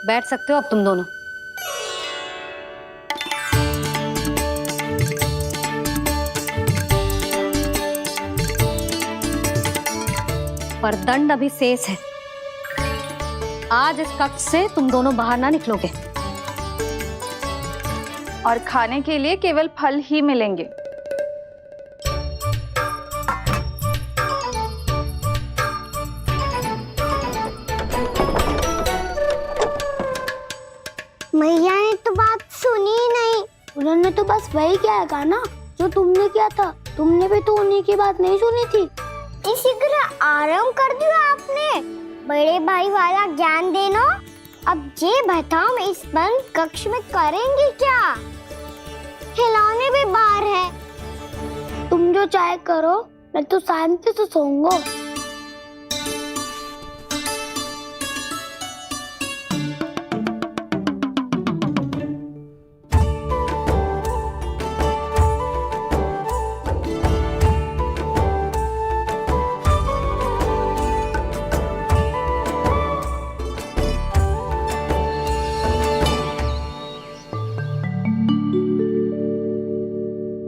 बैठ सकते हो अब तुम दोनों। पर दंड अभी शेष है। आज इस कक्ष से तुम दोनों बाहर ना निकलोगे। और खाने के लिए केवल फल ही मिलेंगे। मैया ने तो बात सुनी ही नहीं। उन्होंने तो बस वही कहा ना जो तुमने किया था। तुमने भी तो उन्हीं की बात नहीं सुनी थी। शीघ्र आराम कर दिया आपने। बड़े भाई वाला ज्ञान देना। अब ये बताओ इस बंद कक्ष में करेंगे क्या? खिलौने भी बाहर है। तुम जो चाहे करो, मैं तो शांति से सोऊंगा।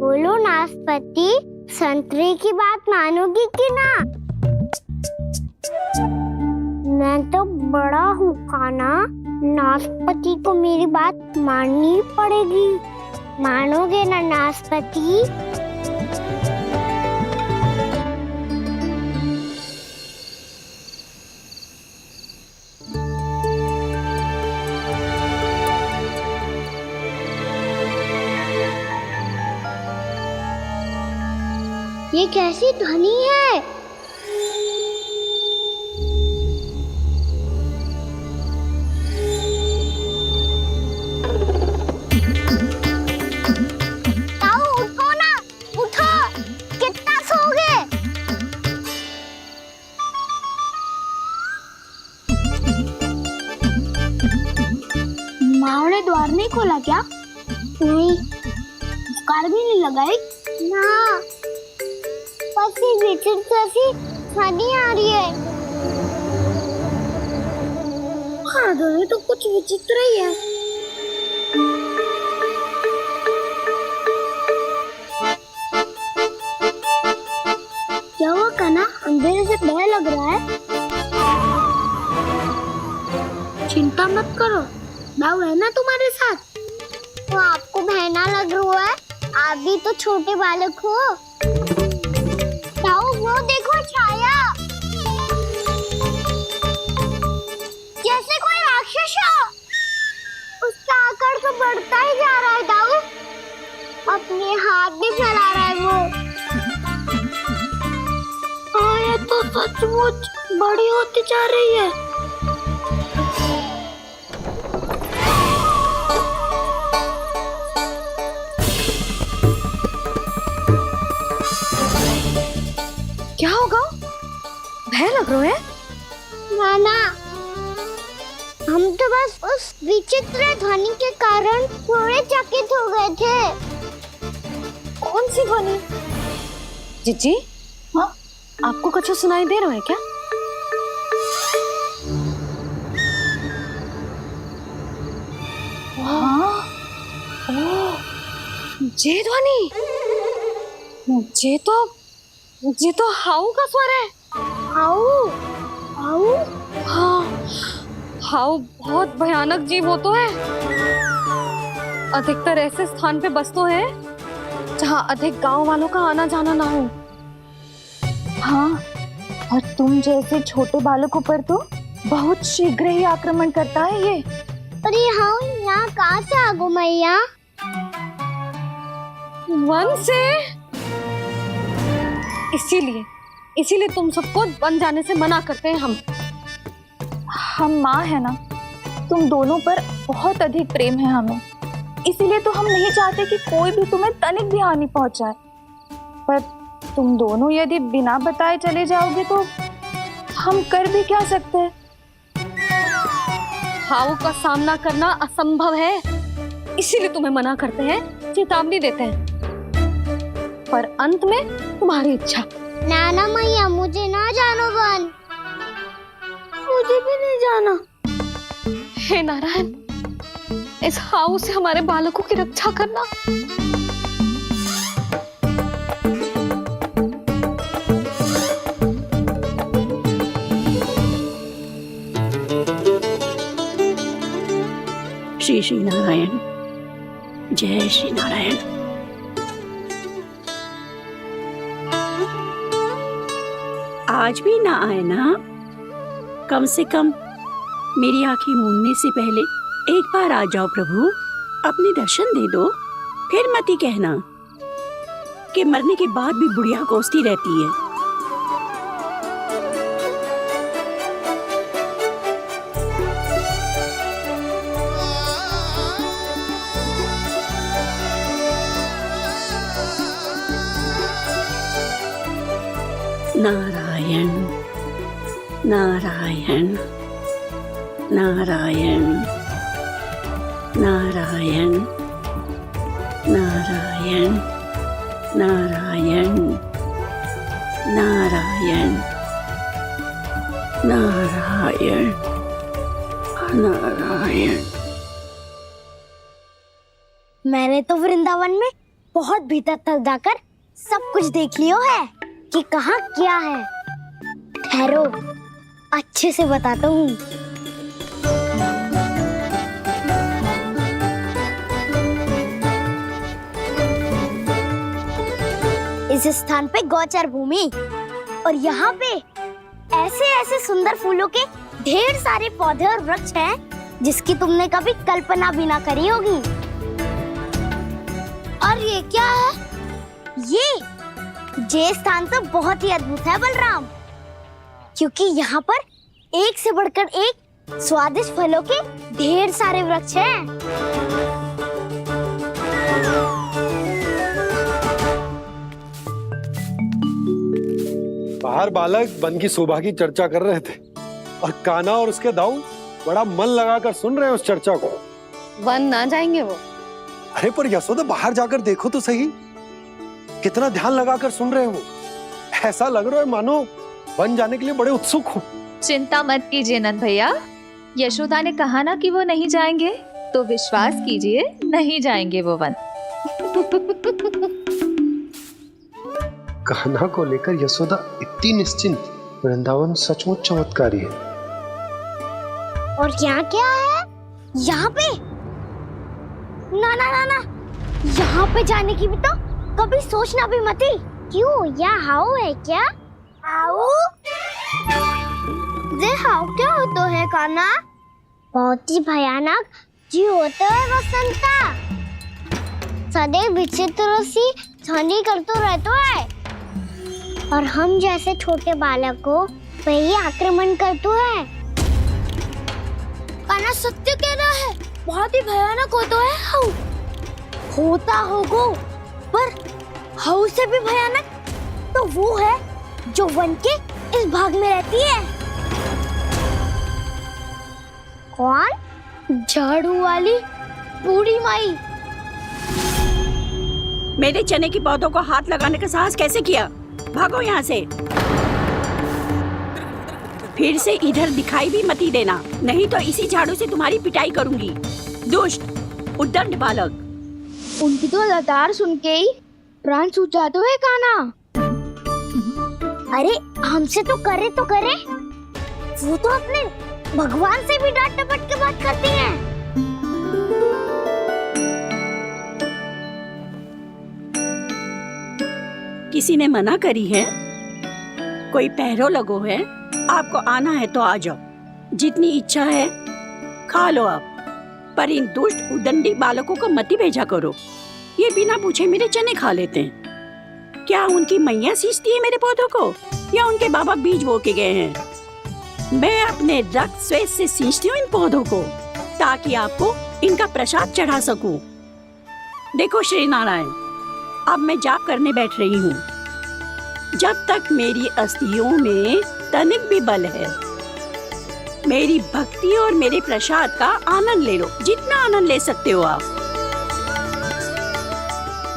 बोलो नाशपाती, संतरे की बात मानोगी कि ना? मैं तो बड़ा हूँ खाना। नाशपाती को मेरी बात माननी पड़ेगी। मानोगे ना नाशपाती? ये कैसी ध्वनि है? ताऊ उठो ना, उठो। कितना सोओगे? माँ ने द्वार नहीं खोला क्या? नहीं। कार भी नहीं लगाई? ना। विचित्र सी ध्वनि आ रही है। हाँ, ध्वनि तो कुछ विचित्र ही है। क्या हुआ कान्हा? अंधेरे से डर लग रहा है। चिंता मत करो, दाऊ है ना तुम्हारे साथ। तो आपको बहना लग रहा है? आप भी तो छोटे बालक हो। वो देखो छाया, जैसे कोई राक्षस हो। उसका आकार तो बढ़ता ही जा रहा है दाऊ। अपने हाथ भी फैला रहा है वो। हाँ, ये तो सचमुच बड़ी होती जा रही है। क्या होगा? भय लग रहा है? नाना, हम तो बस उस विचित्र ध्वनि के कारण थोड़े चकित हो गए थे। कौन सी ध्वनि? जीजी, हाँ, आपको कुछ सुनाई दे रहा है क्या? हाँ, ओह, ये ध्वनि, ये तो हाउ का स्वर है। हाउ? हाउ? हाँ, हाउ बहुत भयानक जीव हो तो है। अधिकतर ऐसे स्थान पे बसते हैं जहाँ अधिक गांव वालों का आना जाना ना हो। हाँ, और तुम जैसे छोटे बालकों पर तो बहुत शीघ्र ही आक्रमण करता है ये। पर ये हाउ यहाँ कहाँ से आ गो मैया? वन से। इसीलिए तुम सबको वन जाने से मना करते हैं हम माँ है ना, तुम दोनों पर बहुत अधिक प्रेम है हमें। इसीलिए तो हम नहीं चाहते कि कोई भी तुम्हें तनिक भी हानि पहुंचाए। पर तुम दोनों यदि बिना बताए चले जाओगे तो हम कर भी क्या सकते हैं? हाउ का सामना करना असंभव है, इसीलिए तुम्हें मना करते हैं, चेतावनी देते हैं। पर अंत में तुम्हारी इच्छा। नाना मैया, मुझे ना जानो वन। मुझे भी नहीं जाना। हे नारायण, इस हाउ से हमारे बालकों की रक्षा करना। श्री श्री नारायण, जय श्री नारायण। आज भी ना आए ना? कम से कम मेरी आंखें मूंदने से पहले एक बार आ जाओ प्रभु, अपने दर्शन दे दो। फिर मत ही कहना कि मरने के बाद भी बुढ़िया कोसती रहती है। नारायण नारायण नारायण नारायण नारायण नारायण नारायण नारायण नारायण। मैंने तो वृंदावन में बहुत भीतर तक जाकर सब कुछ देख लियो है कि कहाँ क्या है। ठहरो, अच्छे से बताता हूँ। इस स्थान पे गौचर भूमि और यहाँ पे ऐसे ऐसे सुंदर फूलों के ढेर सारे पौधे और वृक्ष हैं जिसकी तुमने कभी कल्पना भी ना करी होगी। और ये क्या है? ये स्थान तो बहुत ही अद्भुत है बलराम, क्योंकि यहाँ पर एक से बढ़कर एक स्वादिष्ट फलों के ढेर सारे वृक्ष हैं। बाहर बालक वन की शोभा की चर्चा कर रहे थे और कान्हा और उसके दाऊ बड़ा मन लगाकर सुन रहे हैं उस चर्चा को। वन ना जाएंगे वो? अरे पर यशोदा, बाहर जाकर देखो तो सही, कितना ध्यान लगाकर सुन रहे हो। ऐसा लग रहा है मानो वन जाने के लिए बड़े उत्सुक हो। चिंता मत कीजिए नंद भैया, यशोदा ने कहा ना कि वो नहीं जाएंगे, तो विश्वास कीजिए नहीं जाएंगे वो वन। कान्हा को लेकर यशोदा इतनी निश्चिंत, वृंदावन सचमुच चमत्कारी है। और यहाँ क्या है? यहाँ पे ना ना ना ना, यहाँ पे जाने की भी तो कभी सोचना भी मत ही। क्यों, यहाँ हाउ है क्या? हाउ? ये हाउ क्या होता है कान्हा? बहुत ही भयानक जी होता है वसंता। सदैव विचित्र सी ध्वनि करते रहता है और हम जैसे छोटे बालक को वही आक्रमण करते हैं। कान्हा सत्य कह रहा है, बहुत ही भयानक होता है हाउ। होता होगा, पर हाउ से भी भयानक तो वो है जो वन के इस भाग में रहती है। कौन? झाड़ू वाली बूढ़ी माई। मेरे चने की पौधों को हाथ लगाने का साहस कैसे किया? भागो यहाँ से। फिर से इधर दिखाई भी मत ही देना, नहीं तो इसी झाड़ू से तुम्हारी पिटाई करूंगी। दुष्ट उद्दंड बालक। उनकी तो लतार सुन के ही प्राण सूझ जाते हुए कान्हा। अरे हमसे तो करे, वो तो अपने भगवान से भी डांट डपट के बात करती हैं। किसी ने मना करी है? कोई पहरो लगो है? आपको आना है तो आ जाओ, जितनी इच्छा है खा लो आप, पर इन दुष्ट उद्दंडी बालकों को मत ही भेजा करो। ये बिना पूछे मेरे चने खा लेते हैं। क्या उनकी मैया सींचती है मेरे पौधों को, या उनके बाबा बीज बो के गए हैं? मैं अपने रक्त स्वेद से सींचती हूँ इन पौधों को, ताकि आपको इनका प्रसाद चढ़ा सकूं। देखो श्री नारायण, अब मैं जाप करने बैठ रही हूँ। जब तक मेरी अस्थियों में तनिक भी बल है, मेरी भक्ति और मेरे प्रसाद का आनंद ले लो, जितना आनंद ले सकते हो आप।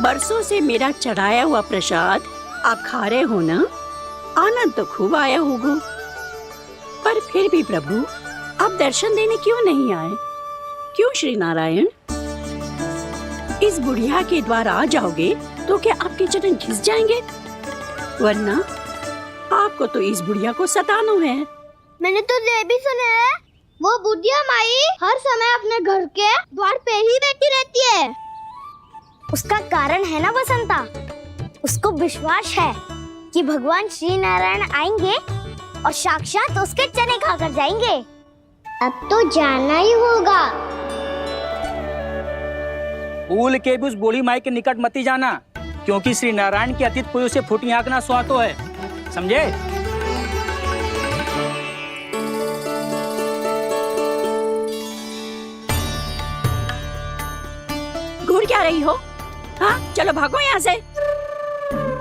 बरसों से मेरा चढ़ाया हुआ प्रसाद आप खा रहे हो ना, आनंद तो खूब आया होगा। पर फिर भी प्रभु, आप दर्शन देने क्यों नहीं आए? क्यों श्री नारायण? इस बुढ़िया के द्वार आ जाओगे तो क्या आपके चरण घिस जाएंगे? वरना आपको तो इस बुढ़िया को सताना है। मैंने तो ये भी सुना है, वो बुढ़िया माई हर समय अपने घर के द्वार पे ही बैठी रहती है। उसका कारण है ना बसंता, उसको विश्वास है कि भगवान श्री नारायण आएंगे और साक्षात उसके चने खाकर जाएंगे। अब तो जाना ही होगा। भूल के भी उस बूढ़ी माई के निकट मती जाना, क्योंकि श्री नारायण की अतीत पुरुष से फूटी आंख ना सुहातो है, समझे? घूर क्या रही हो? हाँ, चलो भागो यहाँ से।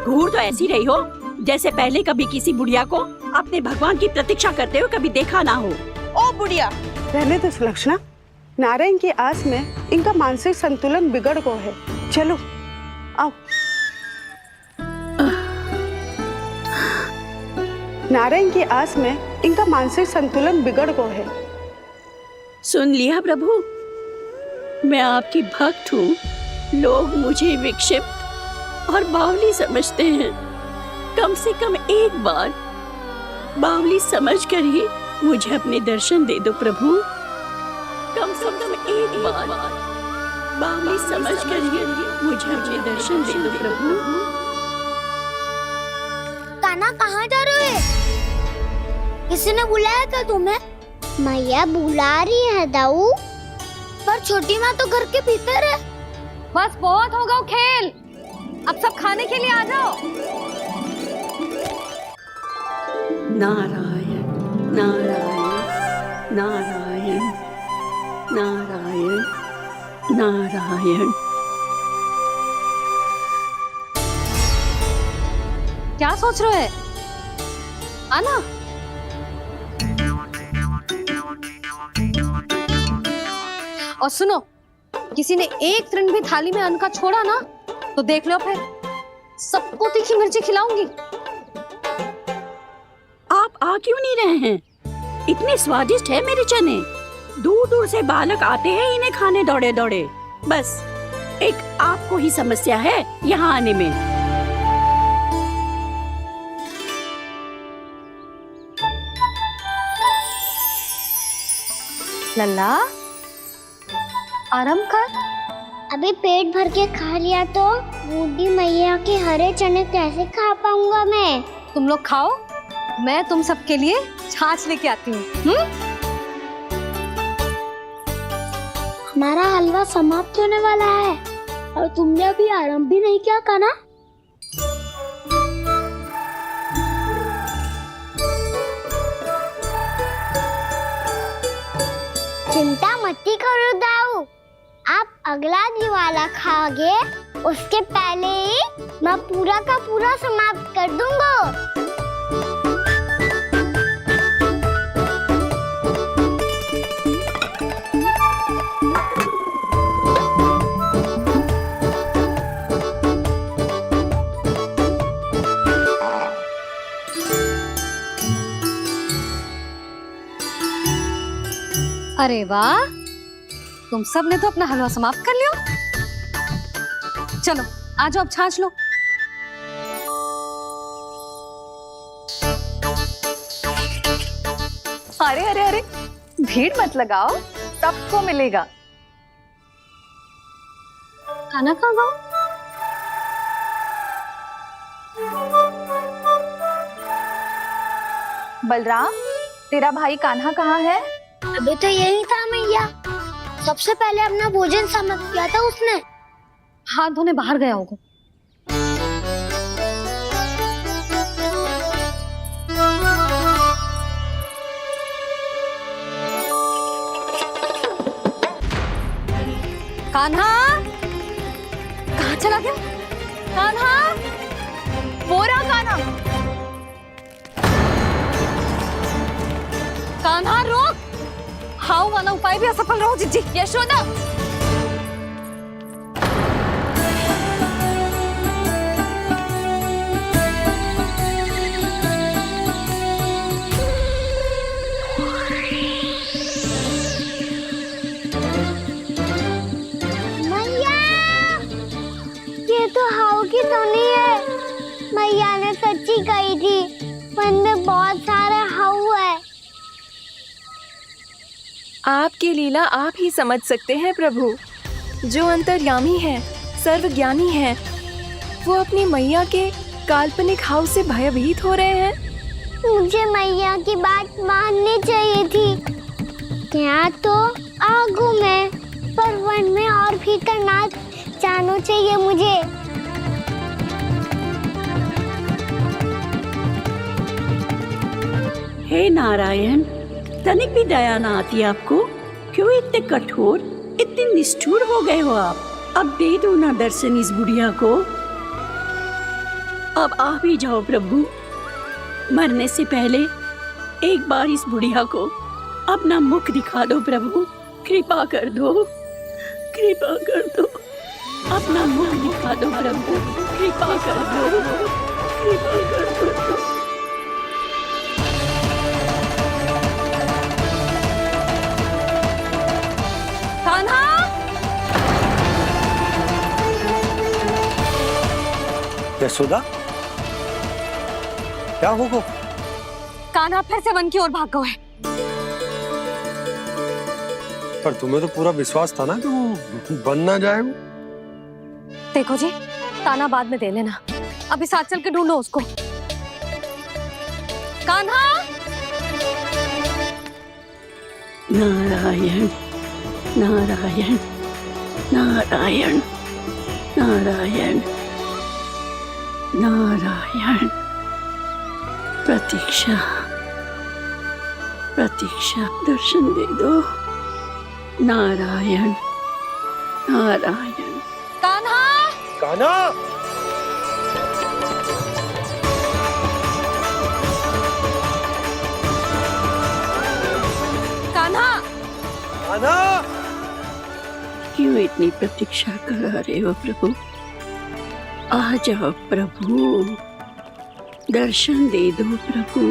घूर तो ऐसी रही हो जैसे पहले कभी किसी बुढ़िया को अपने भगवान की प्रतीक्षा करते हुए कभी देखा ना हो। ओ बुढ़िया, रहने दो सुलक्षणा। नारायण की आस में इनका मानसिक संतुलन बिगड़ गया है। चलो आओ। नारायण की आस में इनका मानसिक संतुलन बिगड़ गया है। सुन लिया प्रभु, मैं आपकी भक्त हूँ। लोग मुझे विक्षिप्त और बावली समझते हैं। कम से कम एक बार बावली समझकर ही मुझे अपने दर्शन दे दो प्रभु। कम से कम एक बार बावली समझकर ही मुझे अपने दर्शन दे दो प्रभु। कान्हा कहाँ जा रहे हो? किसी ने बुलाया क्या तुम्हें? मैया बुला रही है दाऊ। पर छोटी माँ तो घर के भीतर है। बस बहुत होगा वो खेल, अब सब खाने के लिए आ जाओ। नारायण नारायण नारायण नारायण नारायण। क्या सोच रहे हैं? आना। और सुनो, किसी ने एक तृण भी थाली में अन्न का छोड़ा ना तो देख लो, फिर सबको तीखी मिर्ची खिलाऊंगी। आप आ क्यों नहीं रहे हैं? इतने स्वादिष्ट है मेरे चने। दूर दूर से बालक आते हैं इन्हें खाने दौड़े दौड़े। बस एक आपको ही समस्या है यहाँ आने में। लल्ला, आराम कर। अभी पेट भर के खा लिया तो बूढ़ी मैया के हरे चने कैसे खा पाऊंगा मैं? तुम लोग खाओ, मैं तुम सबके लिए छाछ लेके आती हूँ। हमारा हलवा समाप्त होने वाला है और तुमने अभी आराम भी नहीं किया कान्हा। चिंता मत करो दाऊ, आप अगला दिवाला खाओगे उसके पहले ही मैं पूरा का पूरा समाप्त कर दूंगा। अरे वाह, तुम सब ने तो अपना हलवा समाप्त कर लिया। चलो आ जाओ, अब छाछ लो। अरे अरे अरे, भीड़ मत लगाओ, सबको मिलेगा। खाना खा जाओ। बलराम, तेरा भाई कान्हा कहाँ है? अभी तो यही था मैया, सबसे पहले अपना भोजन समाप्त किया था उसने। हाथ धोने बाहर गया होगा। कान्हा, कहाँ चला गया? कान्हा, वो रहा कान्हा। कान्हा रोक, हाउ वाला उपाय भी असफल रहो जिज्जी। यशोदा, मैया, ये तो हाउ की धुनी है। मैया ने सच्ची कही थी, वन में बहुत सारे हाउ है। आपकी लीला आप ही समझ सकते हैं प्रभु। जो अंतर्यामी है, सर्वज्ञानी है, वो अपनी मैया के काल्पनिक हाव से भयभीत हो रहे हैं। मुझे मैया की बात माननी चाहिए थी। यहाँ तो आगू में, पर वन में और भीतर ना जाना चाहिए मुझे। हे नारायण, तनिक भी दया ना आती आपको? क्यों इतने कठोर, इतने निष्ठुर हो गए हो आप? अब दे दो ना दर्शन इस बुढ़िया को। अब आ भी जाओ प्रभु। मरने से पहले एक बार इस बुढ़िया को अपना मुख दिखा दो प्रभु। कृपा कर दो, कृपा कर दो। अपना मुख दिखा दो प्रभु, कृपा कर दो, कृपा कर दो। कान्हा! यशोदा, क्या होगा? कान्हा फिर से वन की ओर भाग गए। पर तुम्हें तो पूरा विश्वास था ना कि वो बन ना जाए। देखो जी, ताना बाद में दे लेना, अभी साथ चल के ढूंढो उसको। कान्हा! नारायण नारायण नारायण नारायण नारायण। प्रतीक्षा प्रतीक्षा, दर्शन दे दो। नारायण नारायण। कान्हा! कान्हा! कान्हा! कान्हा! क्यों इतनी प्रतीक्षा करा रहे हो प्रभु? आ जाओ प्रभु, दर्शन दे दो प्रभु।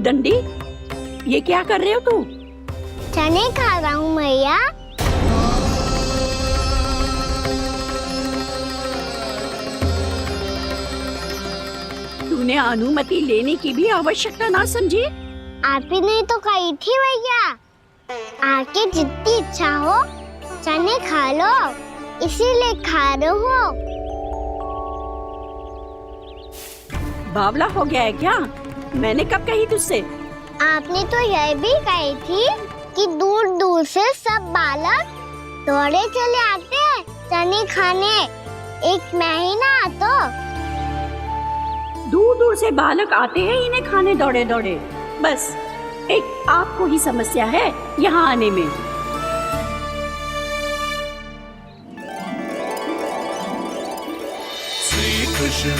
दंडी, ये क्या कर रहे हो तू? चने खा रहा हूँ मैया। तूने अनुमति लेने की भी आवश्यकता ना समझी? आप ही नहीं तो कही थी भैया, आके जितनी इच्छा हो चने खा लो, इसीलिए खा रहे हो। बावला हो गया है क्या? मैंने कब कही तुझसे? आपने तो यह भी कही थी कि दूर दूर से सब बालक दौड़े चले आते हैं चने खाने, एक महीना तो दूर दूर से बालक आते हैं इन्हें खाने दौड़े दौड़े। बस एक आपको ही समस्या है यहाँ आने में। श्री कृष्ण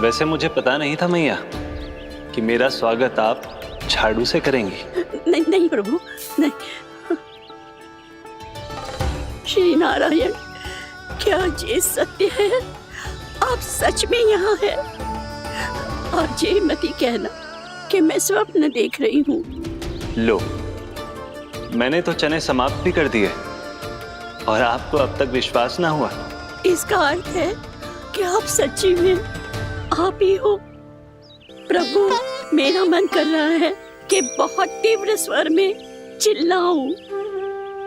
वैसे मुझे पता नहीं था मैया कि मेरा स्वागत आप झाड़ू से करेंगी। नहीं नहीं प्रभु, नहीं। श्री नारायण, क्या ये सत्य है? आप सच में यहाँ हैं? और ये मती कहना कि मैं स्वप्न देख रही हूँ। लो, मैंने तो चने समाप्त भी कर दिए और आपको अब तक विश्वास ना हुआ। इसका अर्थ है कि आप सच्ची में आप ही हो। प्रभु, मेरा मन कर रहा है कि बहुत तीव्र स्वर में चिल्लाऊं,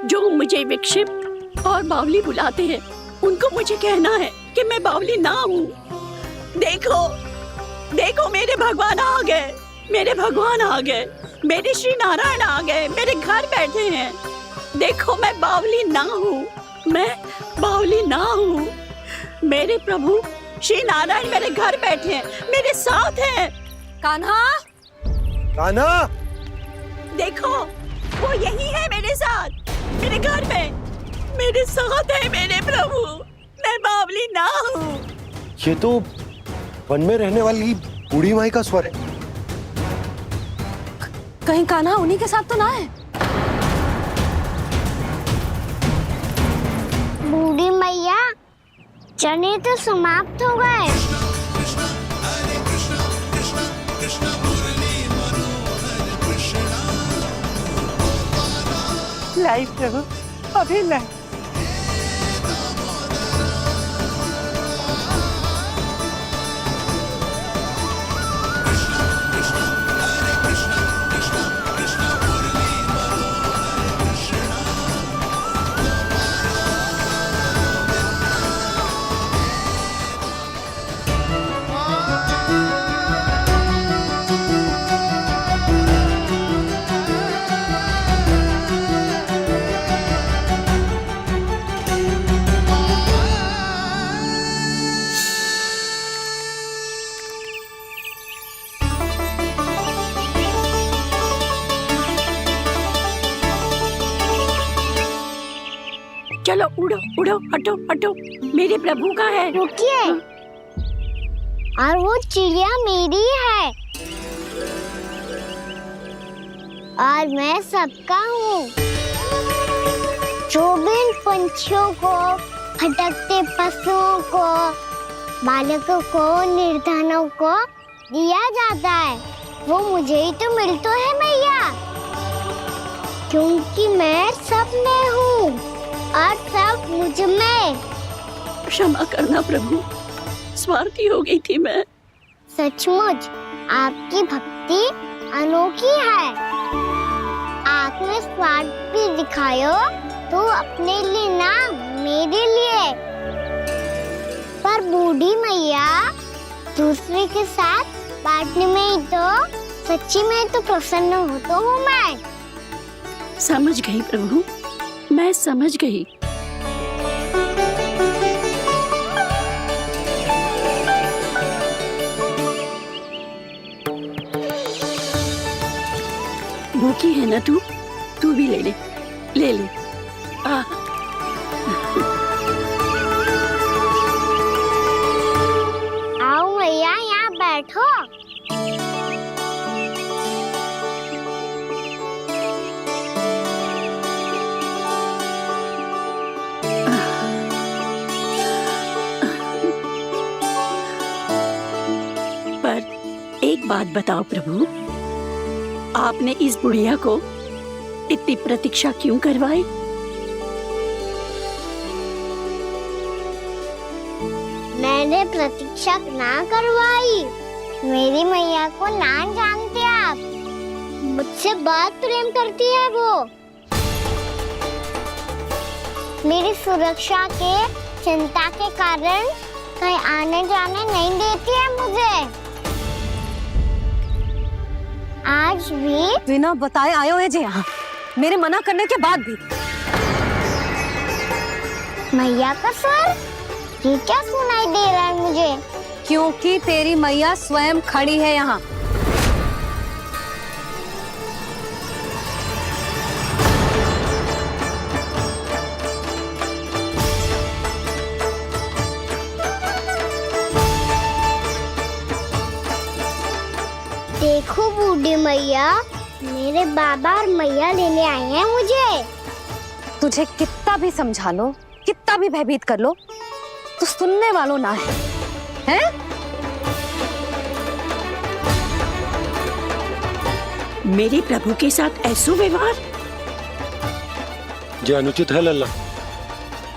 जो मुझे विक्षिप्त और बावली बुलाते हैं, उनको मुझे कहना है कि मैं बावली ना हूँ। देखो, देखो मेरे भगवान आ गए, मेरे भगवान आ गए, मेरे श्री नारायण आ गए, मेरे घर बैठे हैं। देखो मैं बावली ना हूँ, मैं बावली ना हूँ। मेरे प्रभु श्री नारायण मेरे घर बैठे हैं, मेरे साथ हैं। कान्हा, कान्हा, देखो वो यही है मेरे साथ, मेरे घर में मेरे साथ है मेरे प्रभु। मैं बावली ना हूँ। ये तो वन में रहने वाली बूढ़ी माई का स्वर है। कहीं कान्हा उन्हीं के साथ तो ना है? बूढ़ी मैया, चने तो समाप्त हो गए। लाई प्रभु, अभी लाई। चलो उड़ो उड़ो, हटो हटो, मेरे प्रभु का है। रुकिए, और वो चिड़िया मेरी है और मैं सबका हूँ। जो भी इन पंछियों को, भटकते पशुओं को, बालकों को, निर्धनों को दिया जाता है, वो मुझे ही तो मिलता है मैया, क्योंकि मैं सब में हूँ और सब मुझ में। क्षमा करना प्रभु, स्वार्थी हो गई थी मैं। सचमुच आपकी भक्ति अनोखी है। आपने स्वार्थ भी दिखायो तो अपने लिए ना, मेरे लिए। पर बूढ़ी मैया, दूसरे के साथ बांटने में ही तो सच्ची में तो प्रसन्न होता हूँ मैं। समझ गई प्रभु, मैं समझ गई। भूखी है ना तू भी ले ले, ले ले। आओ मैया, यहाँ बैठो। पर एक बात बताओ प्रभु, आपने इस बुढ़िया को इतनी प्रतीक्षा क्यों करवाई? मैंने प्रतीक्षा ना करवाई। मेरी मैया को ना जानते आप, मुझसे बहुत प्रेम करती है वो। मेरी सुरक्षा के चिंता के कारण कहीं आने जाने नहीं देती है मुझे। आज भी बिना बताए आयो है जी यहाँ, मेरे मना करने के बाद भी। मैया का स्वर, ये क्या सुनाई दे रहा है मुझे? क्योंकि तेरी मैया स्वयं खड़ी है यहाँ। देखो बूढ़ी मैया, मेरे बाबा और मैया लेने आए हैं मुझे। तुझे कितना भी समझा लो, कितना भी भयभीत कर लो, तो सुनने वालों ना है, हैं? मेरे प्रभु के साथ ऐसा व्यवहार जो अनुचित है लल्ला।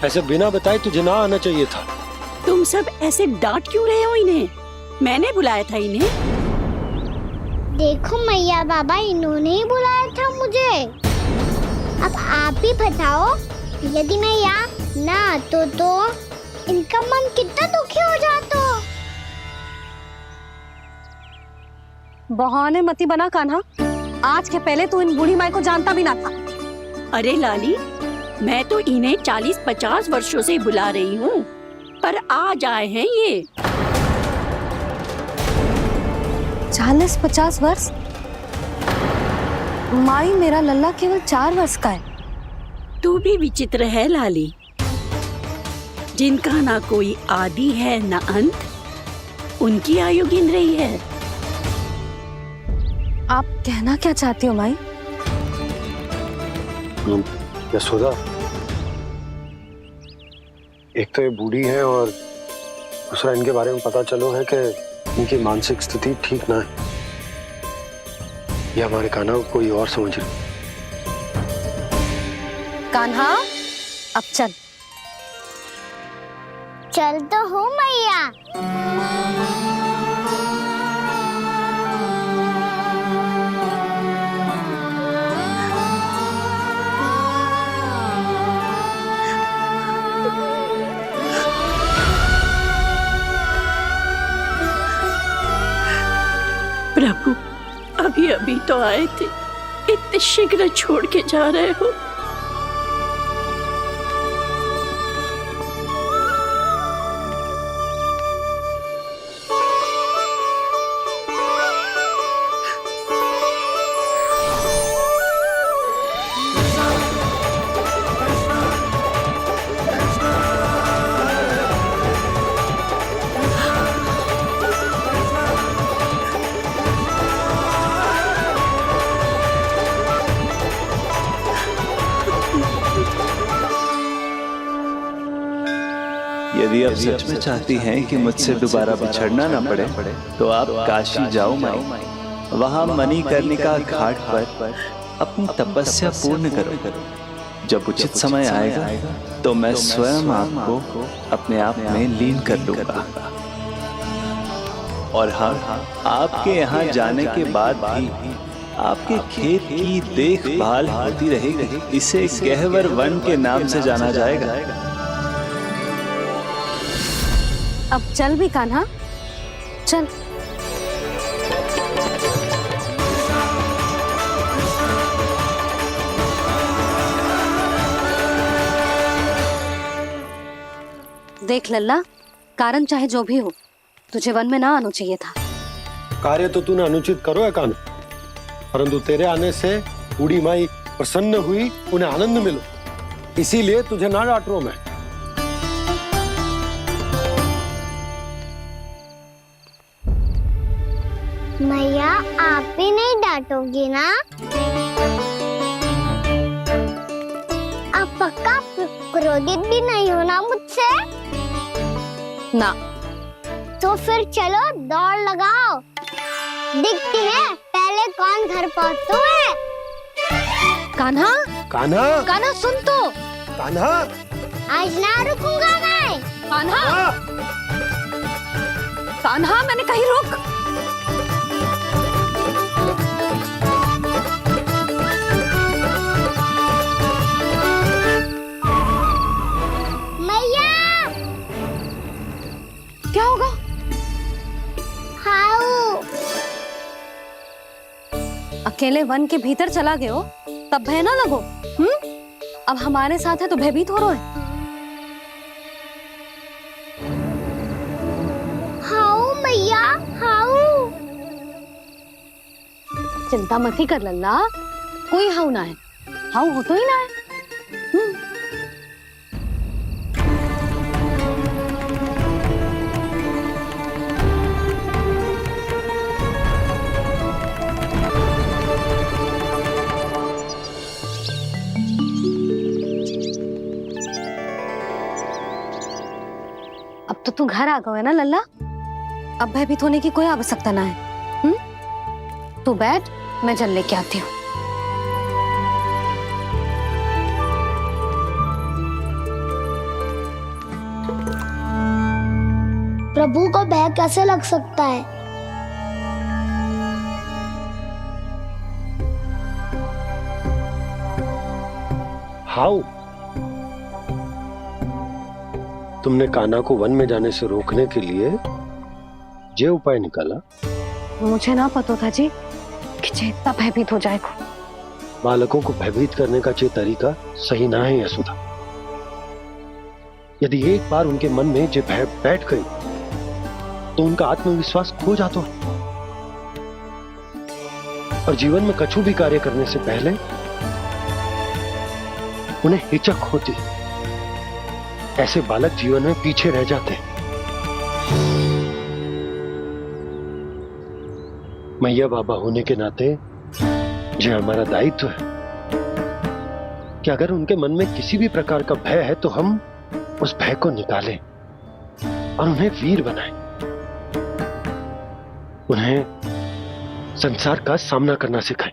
ऐसे बिना बताए तुझे ना आना चाहिए था। तुम सब ऐसे डांट क्यों रहे हो इन्हें? मैंने बुलाया था इन्हें। देखो मैया बाबा, इन्होंने ही बुलाया था मुझे। अब आप ही बताओ, यदि मैं यहाँ ना आतो तो इनका मन कितना दुखी हो जाता। बहाने मती बना कान्हा, आज के पहले तू इन बूढ़ी माई को जानता भी ना था। अरे लाली, मैं तो इन्हें 40-50 वर्षों से बुला रही हूँ, पर आज आए हैं ये। 40-50 वर्ष? माई, मेरा लल्ला केवल 4 वर्ष का है। तू भी विचित्र है लाली, जिनका ना कोई आदि है ना अंत, उनकी आयु गिन रही है। आप कहना क्या चाहती हो माई? यशोदा, एक तो ये बूढ़ी है और दूसरा इनके बारे में पता चलो है कि इनकी मानसिक स्थिति ठीक ना है। ये हमारे कान्हा को कोई और समझ रही। कान्हा, अब चल। चल तो हूँ मैया। प्रभु, अभी अभी तो आए थे, इतने शीघ्र छोड़ के जा रहे हो। यदि आप सच में चाहती हैं कि मुझसे दोबारा बिछड़ना ना पड़े तो आप काशी जाओ माई। वहां मणिकर्णिका घाट पर अपनी तपस्या पूर्ण करो। जब उचित समय आएगा तो मैं स्वयं आपको अपने आप में लीन कर लूंगा। और हाँ, आपके यहाँ जाने के बाद भी आपके खेत की देखभाल होती रहेगी। इसे गहवर वन के नाम से जाना जाएगा। अब चल भी कान्हा, चल। देख लल्ला, कारण चाहे जो भी हो, तुझे वन में ना आना चाहिए था। कार्य तो तूने अनुचित करो है कान्हा, परंतु तेरे आने से बूढ़ी माई प्रसन्न हुई, उन्हें आनंद मिलो, इसीलिए तुझे ना डांट रहा हूं मैं। मैया, आप भी नहीं डांटोगी ना? आप पक्का क्रोधित भी नहीं हो ना मुझसे? ना। तो फिर चलो दौड़ लगाओ, दिखती है पहले कौन घर पहुंचता है। कान्हा, कान्हा, कान्हा सुन तो। कान्हा, आज ना रुकूंगा मैं। कान्हा, कान्हा, मैंने कहीं रुक। क्या होगा? हाउ अकेले वन के भीतर चला गए हो तब भय ना लगो। अब हमारे साथ है तो भयभीत हो रहे हो। हाउ मैया, हाउ। चिंता मत ही कर लल्ला, कोई हाउ ना है। हाउ हो तो ही ना है। अब तो तू घर आ गया है ना लल्ला, अब भयभीत होने की कोई आवश्यकता ना है। तू बैठ, मैं जल लेके आती हूँ। प्रभु को भय कैसे लग सकता है? हाउ? तुमने कान्हा को वन में जाने से रोकने के लिए ये उपाय निकाला? मुझे ना पता था जी कि जे इतना भयभीत हो जाएगा। बालकों को भयभीत करने का ये तरीका सही ना है यशोदा। यदि एक बार उनके मन में ये भय बैठ गई तो उनका आत्मविश्वास खो जाता है और जीवन में कछु भी कार्य करने से पहले उन्हें हिचक होती। ऐसे बालक जीवन में पीछे रह जाते हैं। मैया बाबा होने के नाते यह हमारा दायित्व है कि अगर उनके मन में किसी भी प्रकार का भय है तो हम उस भय को निकालें और उन्हें वीर बनाएं। उन्हें संसार का सामना करना सिखाएं।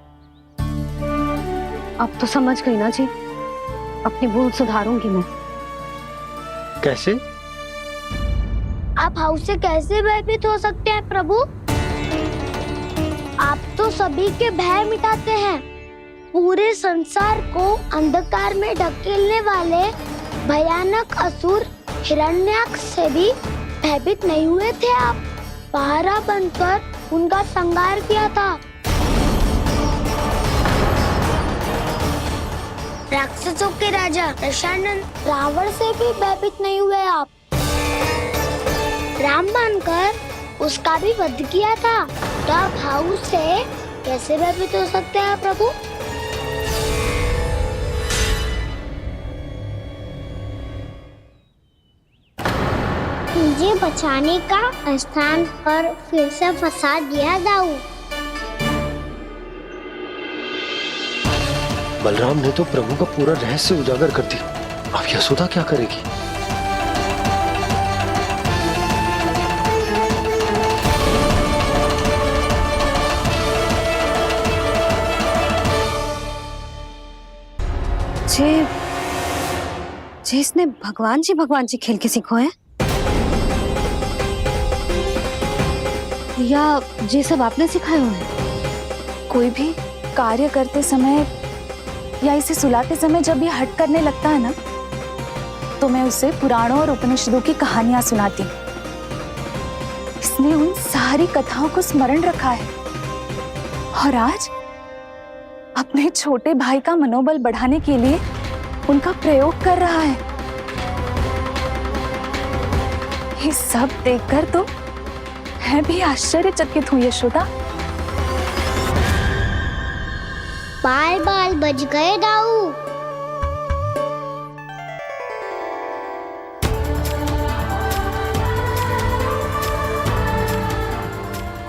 अब तो समझ गई ना जी, अपनी भूल सुधारूंगी मैं। कैसे? आप हाउस से कैसे भयभीत हो सकते हैं प्रभु? आप तो सभी के भय मिटाते हैं। पूरे संसार को अंधकार में ढकेलने वाले भयानक असुर हिरण्याक्ष से भी भयभीत नहीं हुए थे आप। पहरा बनकर उनका संहार किया था। राक्षसों के राजा दशानन रावण से भी भयभीत नहीं हुए आप। राम बनकर उसका भी वध किया था। तो आप हाउस से कैसे भयभीत हो सकते हैं प्रभु? मुझे बचाने का स्थान पर फिर से फंसा दिया दाऊ। बलराम ने तो प्रभु का पूरा रहस्य उजागर कर दिया। अब यशोदा क्या करेगी? जे इसने भगवान जी खेल के सीखो है या ये सब आपने सिखाए हुए हैं? कोई भी कार्य करते समय या इसे सुलाते समय जब ये हट करने लगता है ना, तो मैं उसे पुराणों और उपनिषदों की कहानियां सुनाती हूँ। इसने उन सारी कथाओं को स्मरण रखा है और आज अपने छोटे भाई का मनोबल बढ़ाने के लिए उनका प्रयोग कर रहा है। ये सब देखकर तो मैं भी आश्चर्यचकित हूँ यशोदा। बाल बाल बज गए दाऊ।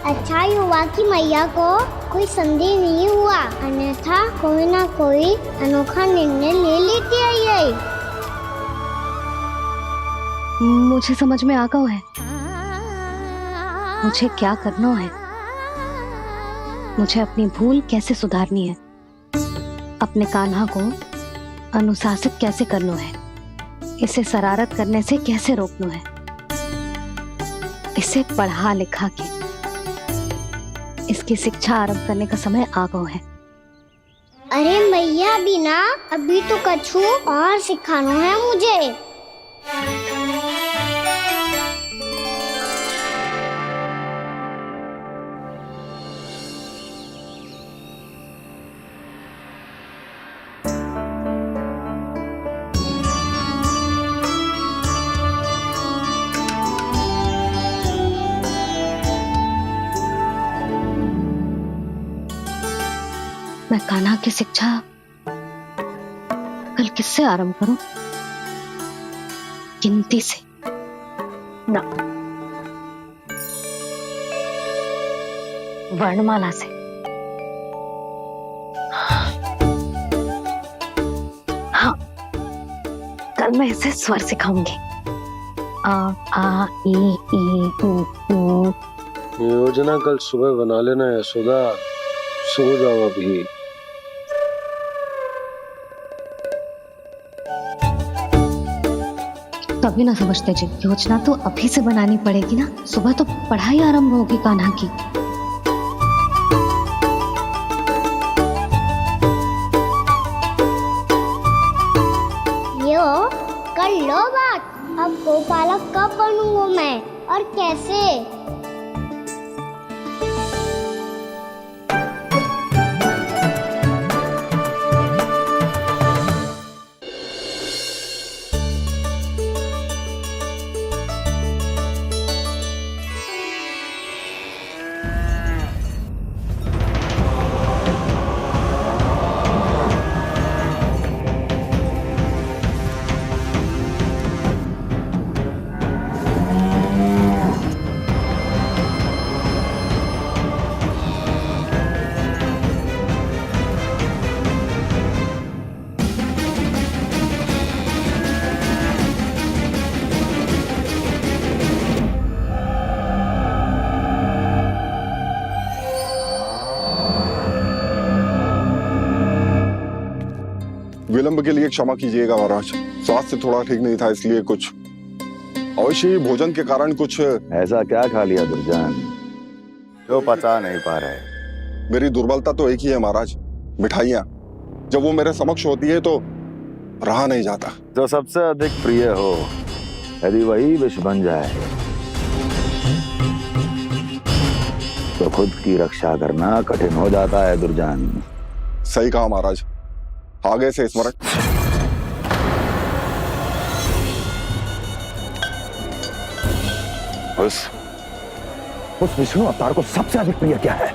अच्छा हुआ कि मैया को कोई संदेह नहीं हुआ, अन्यथा कोई ना कोई अनोखा निर्णय ले लेती है ये। मुझे समझ में आ गया है मुझे क्या करना है। मुझे अपनी भूल कैसे सुधारनी है, अपने कान्हा को अनुशासित कैसे करना है, इसे शरारत करने से कैसे रोकना है, इसे पढ़ा लिखा के इसकी शिक्षा आरंभ करने का समय आ गया है। अरे मैया बिना अभी तो कछु और सिखाना है मुझे। मैं कान्हा की शिक्षा कल किससे आरंभ करूं? गिनती से ना, वर्णमाला से। हाँ, कल मैं इसे स्वर सिखाऊंगी। आ ई ऊ। योजना कल सुबह बना लेना यशोदा, सो जाओ अभी। तभी ना समझते जी, योजना तो अभी से बनानी पड़ेगी ना। सुबह तो पढ़ाई आरंभ होगी कान्हा की। कर लो बात। अब गोपालक कब बनूंगा मैं और कैसे? विलंब के लिए क्षमा कीजिएगा महाराज, स्वास्थ्य थोड़ा ठीक नहीं था इसलिए कुछ अवश्य ही भोजन के कारण कुछ। ऐसा क्या खा लिया दुर्जन जो पचा नहीं पा रहे? मेरी दुर्बलता तो एक ही है महाराज, मिठाइयाँ। जब वो मेरे समक्ष होती है तो रहा नहीं जाता। जो सबसे अधिक प्रिय हो यदि वही विष बन जाए तो खुद की रक्षा करना कठिन हो जाता है दुर्जन। सही कहा महाराज, आगे से स्मरण। उस विष्णु अवतार को सबसे अधिक प्रिय क्या है?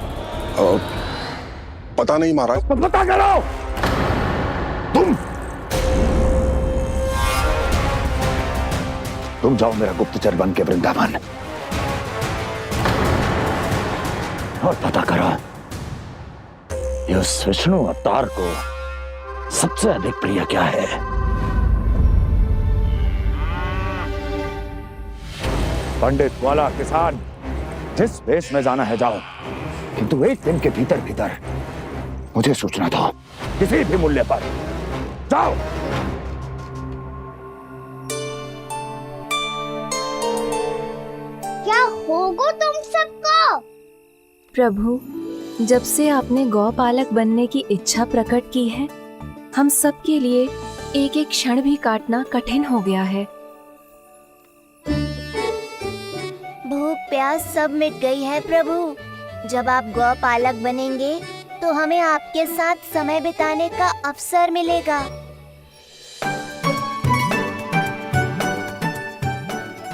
पता नहीं महाराज। पता करो। तुम जाओ मेरा गुप्तचर बन के वृंदावन और पता करो ये उस विष्णु अवतार को सबसे अधिक प्रिय क्या है। पंडित वाला किसान जिस वेश में जाना है जाओ, किंतु एक दिन के भीतर भीतर मुझे सूचना दो, किसी भी मूल्य पर जाओ। क्या होगा तुम सबको? प्रभु, जब से आपने गौपालक बनने की इच्छा प्रकट की है, हम सब के लिए एक एक क्षण भी काटना कठिन हो गया है। भूख प्यास सब मिट गई है प्रभु। जब आप गौपालक बनेंगे तो हमें आपके साथ समय बिताने का अवसर मिलेगा।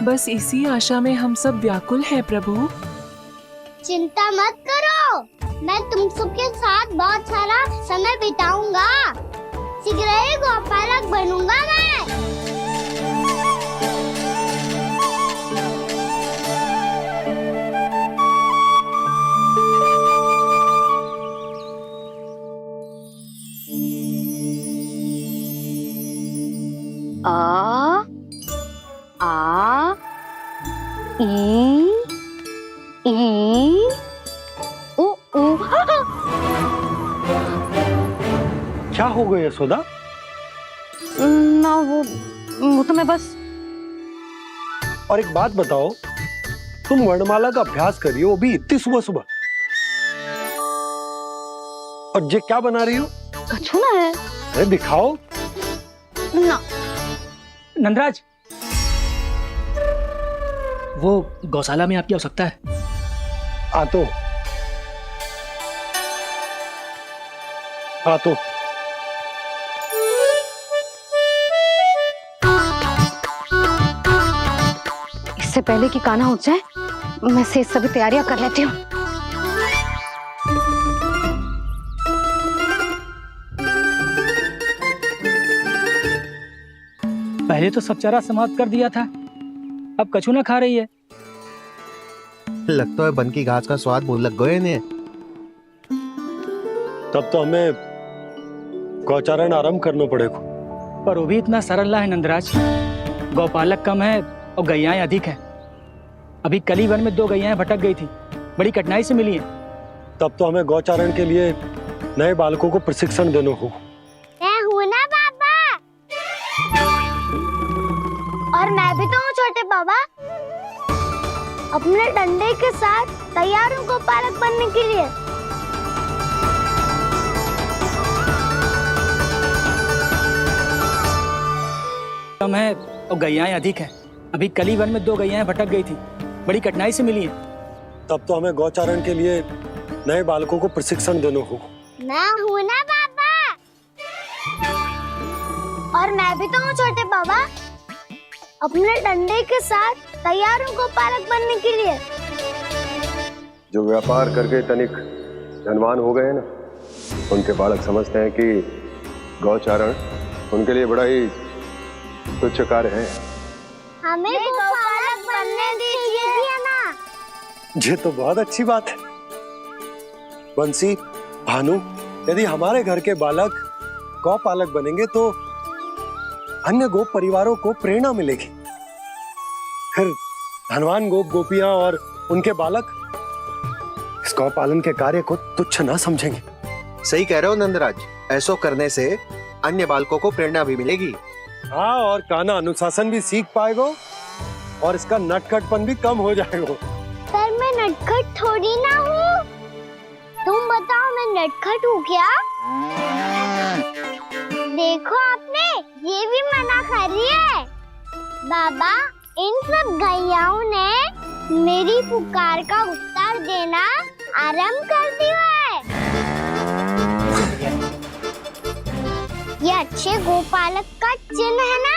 बस इसी आशा में हम सब व्याकुल हैं प्रभु। चिंता मत करो, मैं तुम सबके साथ बहुत सारा समय बिताऊंगा। शीघ्र ही गोपालक बनूंगा मैं। आ आ ई ओ ओ। क्या हो गया यशोदा? ना वो तो मैं बस। और एक बात बताओ, तुम वर्णमाला का अभ्यास कर रही हो, वो भी इतनी सुबह सुबह, और ये क्या बना रही हो? कछुआ है। अरे दिखाओ ना। नंदराज, वो गौशाला में आपकी आवश्यकता है। आ तो इससे पहले कि कान्हा उठ जाए, मैं से सभी तैयारियां कर लेती हूँ। पहले तो सब चारा समाप्त कर दिया था, अब कछू ना खा रही है। लगता है बन की घास का स्वाद भूल लग गए ने। तब तो हमें गौचारण आरंभ करना पड़ेगा। पर वो भी इतना सरल है नंदराज, गौपालक कम है और गैयाएं अधिक है। अभी कली वन में 2 गैयाएं भटक गई थी, बड़ी कठिनाई से मिली है। तब तो हमें गौचारण के लिए नए बालकों को प्रशिक्षण देना होगा। मैं हूँ ना बाबा, और मैं भी तो हूँ छोटे बाबा। अपने डंडे के साथ तैयार हूँ गोपालक बनने के लिए। कम है और गैयाएं अधिक हैं। अभी कली वन में 2 गैयाएं भटक गई थी, बड़ी कठिनाई से मिली हैं। तब तो हमें गौचारण के लिए नए बालकों को प्रशिक्षण देना होगा। मैं हूँ ना बाबा, और मैं भी तो हूँ छोटे बाबा। अपने डंडे के साथ तैयार हूँ गोपालक बनने के लिए। जो व्यापार करके तनिक धनवान हो गए ना, उनके बालक समझते हैं कि गौचारण उनके लिए बड़ा ही तुच्छ कार्य है। हमें गोपालक बनने दीजिए ना। ये तो बहुत अच्छी बात है। बंसी, भानु, यदि हमारे घर के बालक गौपालक बनेंगे तो अन्य गोप परिवारों को प्रेरणा मिलेगी। फिर धनवान गोप गोपियां और उनके बालक इस गौपालन के कार्य को तुच्छ ना समझेंगे। सही कह रहे हो नंदराज, ऐसा करने से अन्य बालकों को प्रेरणा भी मिलेगी। हाँ, और कान्हा अनुशासन भी सीख पाएगा और इसका नटखटपन भी कम हो जाएगा। पर मैं नटखट थोड़ी ना हूँ। तुम बताओ, मैं नटखट हूँ क्या? देखो आपने ये भी मना कर रही है। बाबा, इन सब गैयाओं ने मेरी पुकार का उत्तर देना आरंभ कर दिया है। ये अच्छे गोपालक का चिन्ह है ना?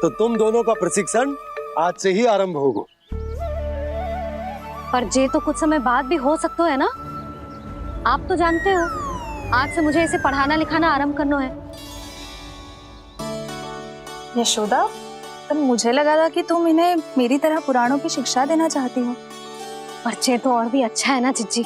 तो तुम दोनों का प्रशिक्षण आज से ही आरंभ होगा। पर जे तो कुछ समय बाद भी हो सकता है ना। आप तो जानते हो, आज से मुझे इसे पढ़ाना लिखाना आरंभ करना है। यशोदा, पर मुझे लगा था कि तुम इन्हें मेरी तरह पुराणों की शिक्षा देना चाहती हो। पर जे तो और भी अच्छा है ना जिज्जी।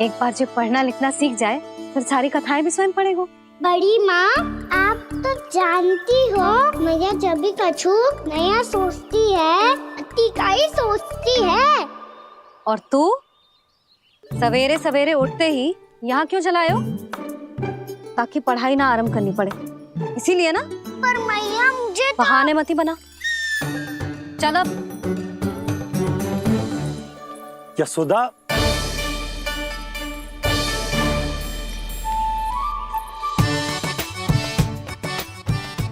एक बार जब पढ़ना लिखना सीख जाए फिर सारी कथाएं भी स्वयं पढ़ेगा। बड़ी माँ, आप तो जानती हो मैया जब भी कछु नया सोचती है, अतिका ही सोचती है। और तू सवेरे सवेरे उठते ही यहाँ क्यों चलाए हो? ताकि पढ़ाई ना आरंभ करनी पड़े, इसीलिए ना। पर मैया मुझे बहाने मत ही बना। चल अब। यशोदा,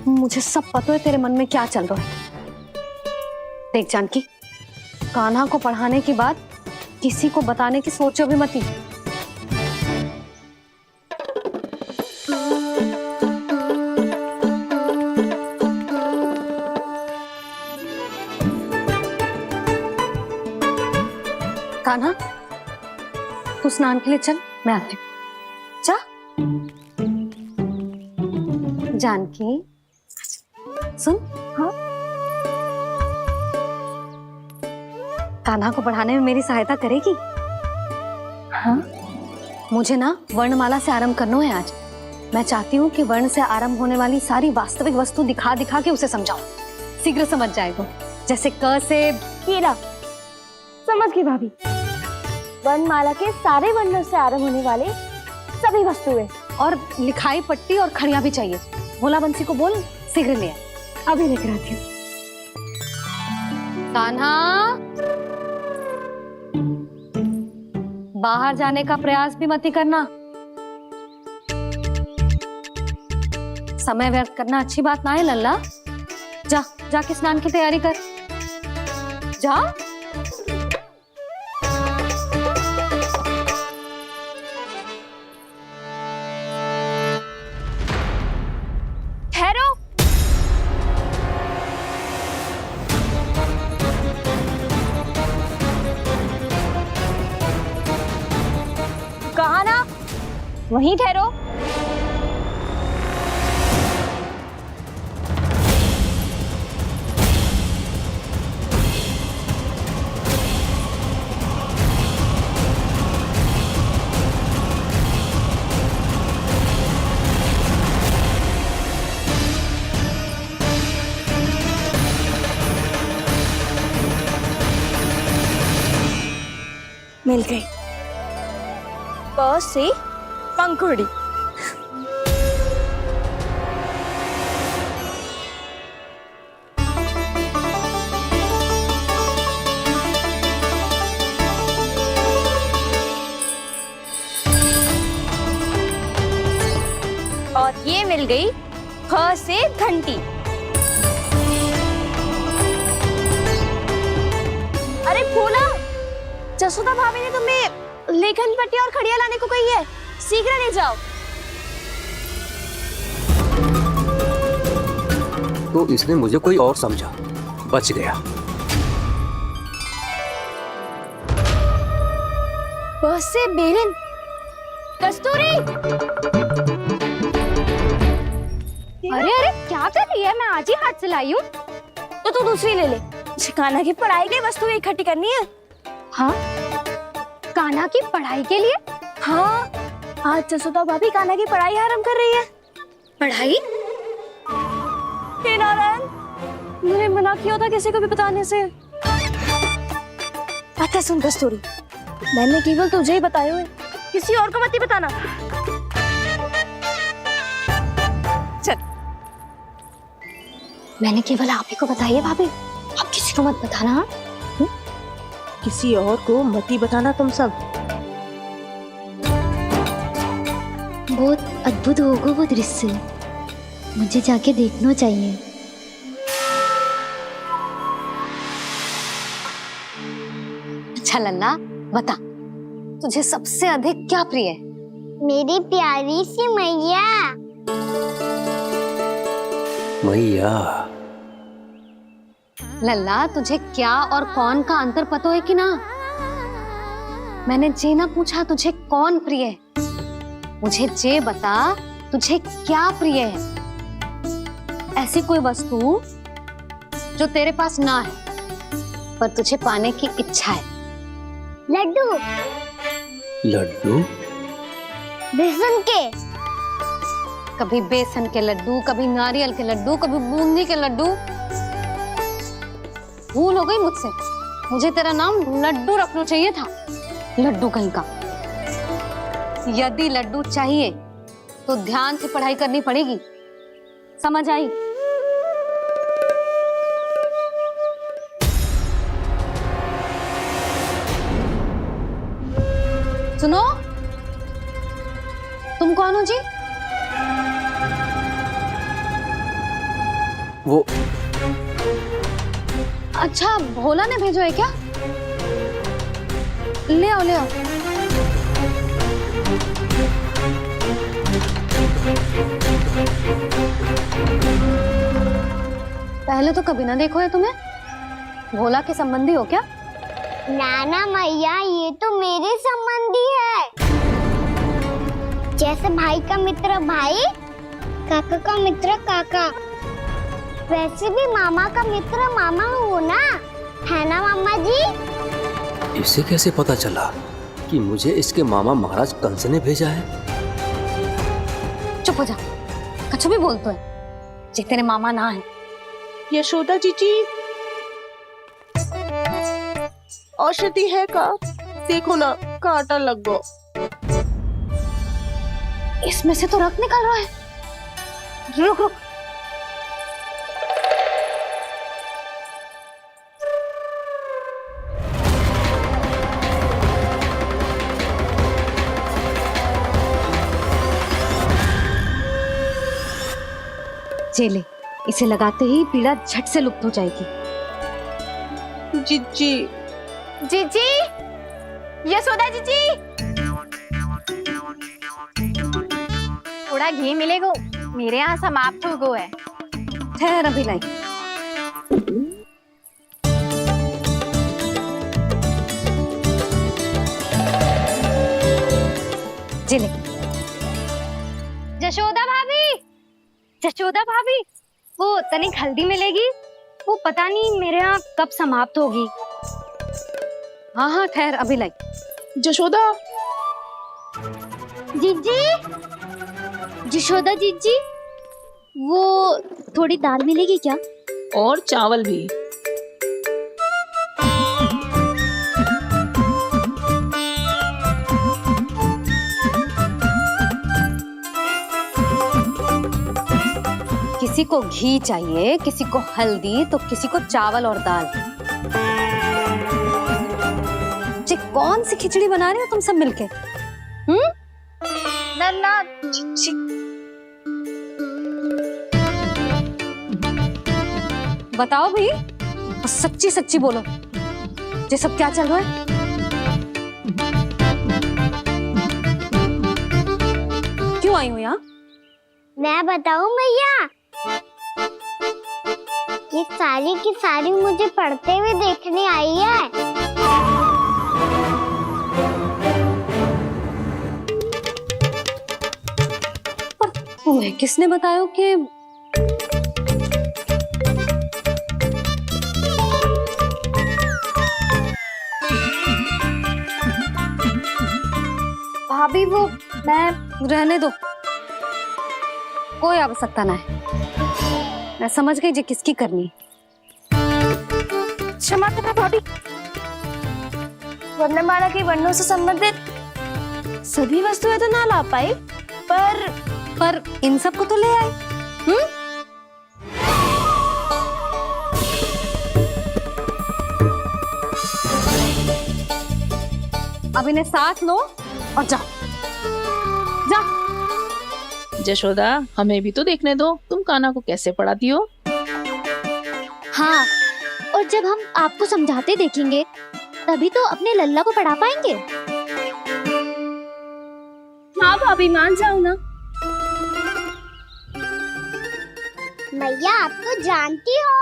मुझे सब पता है तेरे मन में क्या चल रहा है। देख जानकी, कान्हा को पढ़ाने के बाद किसी को बताने की सोचो भी मत ही। कान्हा, तू स्नान के लिए चल, मैं आती हूँ। जा। जानकी, सुन। हाँ? कान्हा को पढ़ाने में मेरी सहायता करेगी? हाँ? मुझे ना वर्णमाला से आरंभ करना है आज। मैं चाहती हूँ कि वर्ण से आरंभ होने वाली सारी वास्तविक वस्तु दिखा दिखा के उसे समझाऊं। शीघ्र समझ जाएगा। जैसे क से कीड़ा। समझ गई भाभी। वर्णमाला के सारे वर्णों से आरंभ होने वाले सभी वस्तुएं, और लिखाई पट्टी और खड़िया भी चाहिए। भोला बंसी को बोल शीघ्र ले आए। अभी लेकर आती हूँ। कान्हा, बाहर जाने का प्रयास भी मत ही करना। समय व्यर्थ करना अच्छी बात ना है लल्ला। जा, जाके स्नान की तैयारी कर। जा। ठहरो। कहा ना, वहीं ठहरो। मिल गई। प से पंखुड़ी। और ये मिल गई ख से घंटी। लेखन पट्टी और खड़िया लाने को कही है, शीघ्र ले जाओ। तो इसने मुझे कोई और समझा, बच गया। बस से बेलन, कस्तूरी। अरे अरे क्या कर रही है? मैं आज ही हाथ से लाई हूँ। तो तू दूसरी ले ले। कान्हा की पढ़ाई के लिए वस्तु इकट्ठी करनी है। हाँ, कान्हा की पढ़ाई के लिए? हाँ, आज जसोदा भाभी कान्हा की पढ़ाई आरंभ कर रही है। पढ़ाई? हे नारायण, मैंने मना किया था किसी को भी बताने से। अच्छा सुन कस्तूरी, मैंने केवल तुझे ही बताए हुए, किसी और को मत ही बताना। चल, मैंने केवल आप ही को बताई है भाभी, आप किसी को मत बताना। किसी और को मत ही बताना तुम सब। बहुत अद्भुत होगा वो दृश्य, मुझे जाके देखना चाहिए। अच्छा लल्ला, बता तुझे सबसे अधिक क्या प्रिय है? मेरी प्यारी सी मैया। मैया। लल्ला, तुझे क्या और कौन का अंतर पता है कि ना? मैंने जे ना पूछा तुझे कौन प्रिय है, मुझे जे बता तुझे क्या प्रिय है। ऐसी कोई वस्तु जो तेरे पास ना है पर तुझे पाने की इच्छा है। लड्डू। लड्डू? बेसन के। कभी बेसन के लड्डू, कभी नारियल के लड्डू, कभी बूंदी के लड्डू। भूल हो गई मुझसे, मुझे तेरा नाम लड्डू रखना चाहिए था। लड्डू कहीं का। यदि लड्डू चाहिए तो ध्यान से पढ़ाई करनी पड़ेगी, समझ आई? सुनो, तुम कौन हो जी? वो अच्छा, भोला ने भेजो है क्या? ले आओ, ले आओ। पहले तो कभी ना देखो है तुम्हें। भोला के संबंधी हो क्या? नाना मैया, ये तो मेरे संबंधी है। जैसे भाई का मित्र भाई, काका का मित्र काका, वैसे भी मामा का मित्र मामा हो ना, है ना मामा जी? इसे कैसे पता चला कि मुझे इसके मामा महाराज कंस ने भेजा है? चुप हो जा, कछु भी बोलते है जे तेरे मामा ना है। यशोदा जीजी, औषधि है का? देखो ना, कांटा लग गो। इसमें से तो रक्त निकल रहा है। रुक रुक, चले, इसे लगाते ही पीड़ा झट से लुप्त हो जाएगी। जीजी, जीजी, यशोदा जीजी, थोड़ा घी मिलेगा? मेरे यहाँ समाप्त हो गया है। ठहर अभी लाई। जिले। जशोदा भाभी, जशोदा भाभी, वो तनिक हल्दी मिलेगी? वो पता नहीं मेरे यहाँ कब समाप्त होगी। हाँ हाँ, ठहर अभी लाई। जशोदा, जीजी, जशोदा जीजी, वो थोड़ी दाल मिलेगी क्या? और चावल भी। किसी को घी चाहिए, किसी को हल्दी, तो किसी को चावल और दाल। जी, कौन सी खिचड़ी बना रहे हो तुम सब मिलके? नन्ना, बताओ भाई, सच्ची सच्ची बोलो, ये सब क्या चल रहा है? क्यों आई हो यहाँ? मैं बताऊं भैया, ये सारी की सारी मुझे पढ़ते हुए देखने आई है। तुम्हें किसने बताया कि भाभी वो मैं रहने दो, कोई आवश्यकता ना है। मैं समझ गई जो किसकी करनी। क्षमा करना भाभी, वर्णमाला के वर्णों से संबंधित सभी वस्तुएं तो ना ला पाई, पर इन सब को तो ले आए। अब इन्हें साथ लो और जाओ। जशोदा, हमें भी तो देखने दो तुम कान्हा को कैसे पढ़ाती हो। हाँ, और जब हम आपको समझाते देखेंगे तभी तो अपने लल्ला को पढ़ा पाएंगे। हाँ भाभी, मान जाओ ना। मैया, आप तो जानती हो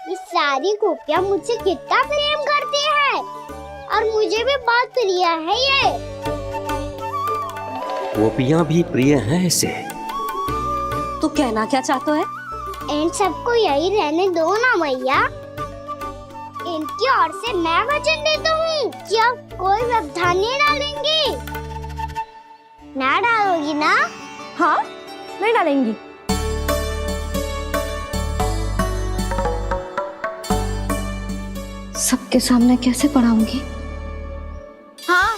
ये सारी गोपियाँ मुझसे कितना प्रेम करती है, और मुझे भी बहुत प्रिय है ये। गोपियाँ भी प्रिय हैं इसे। तू कहना क्या चाहता है? इन सबको यही रहने दो ना मैया। इनकी ओर से मैं वचन देता हूँ कि अब कोई व्यवधान नहीं डालेंगी। ना डालोगी ना? हाँ, नहीं डालेंगी। सबके सामने कैसे पढ़ाऊंगी? हाँ,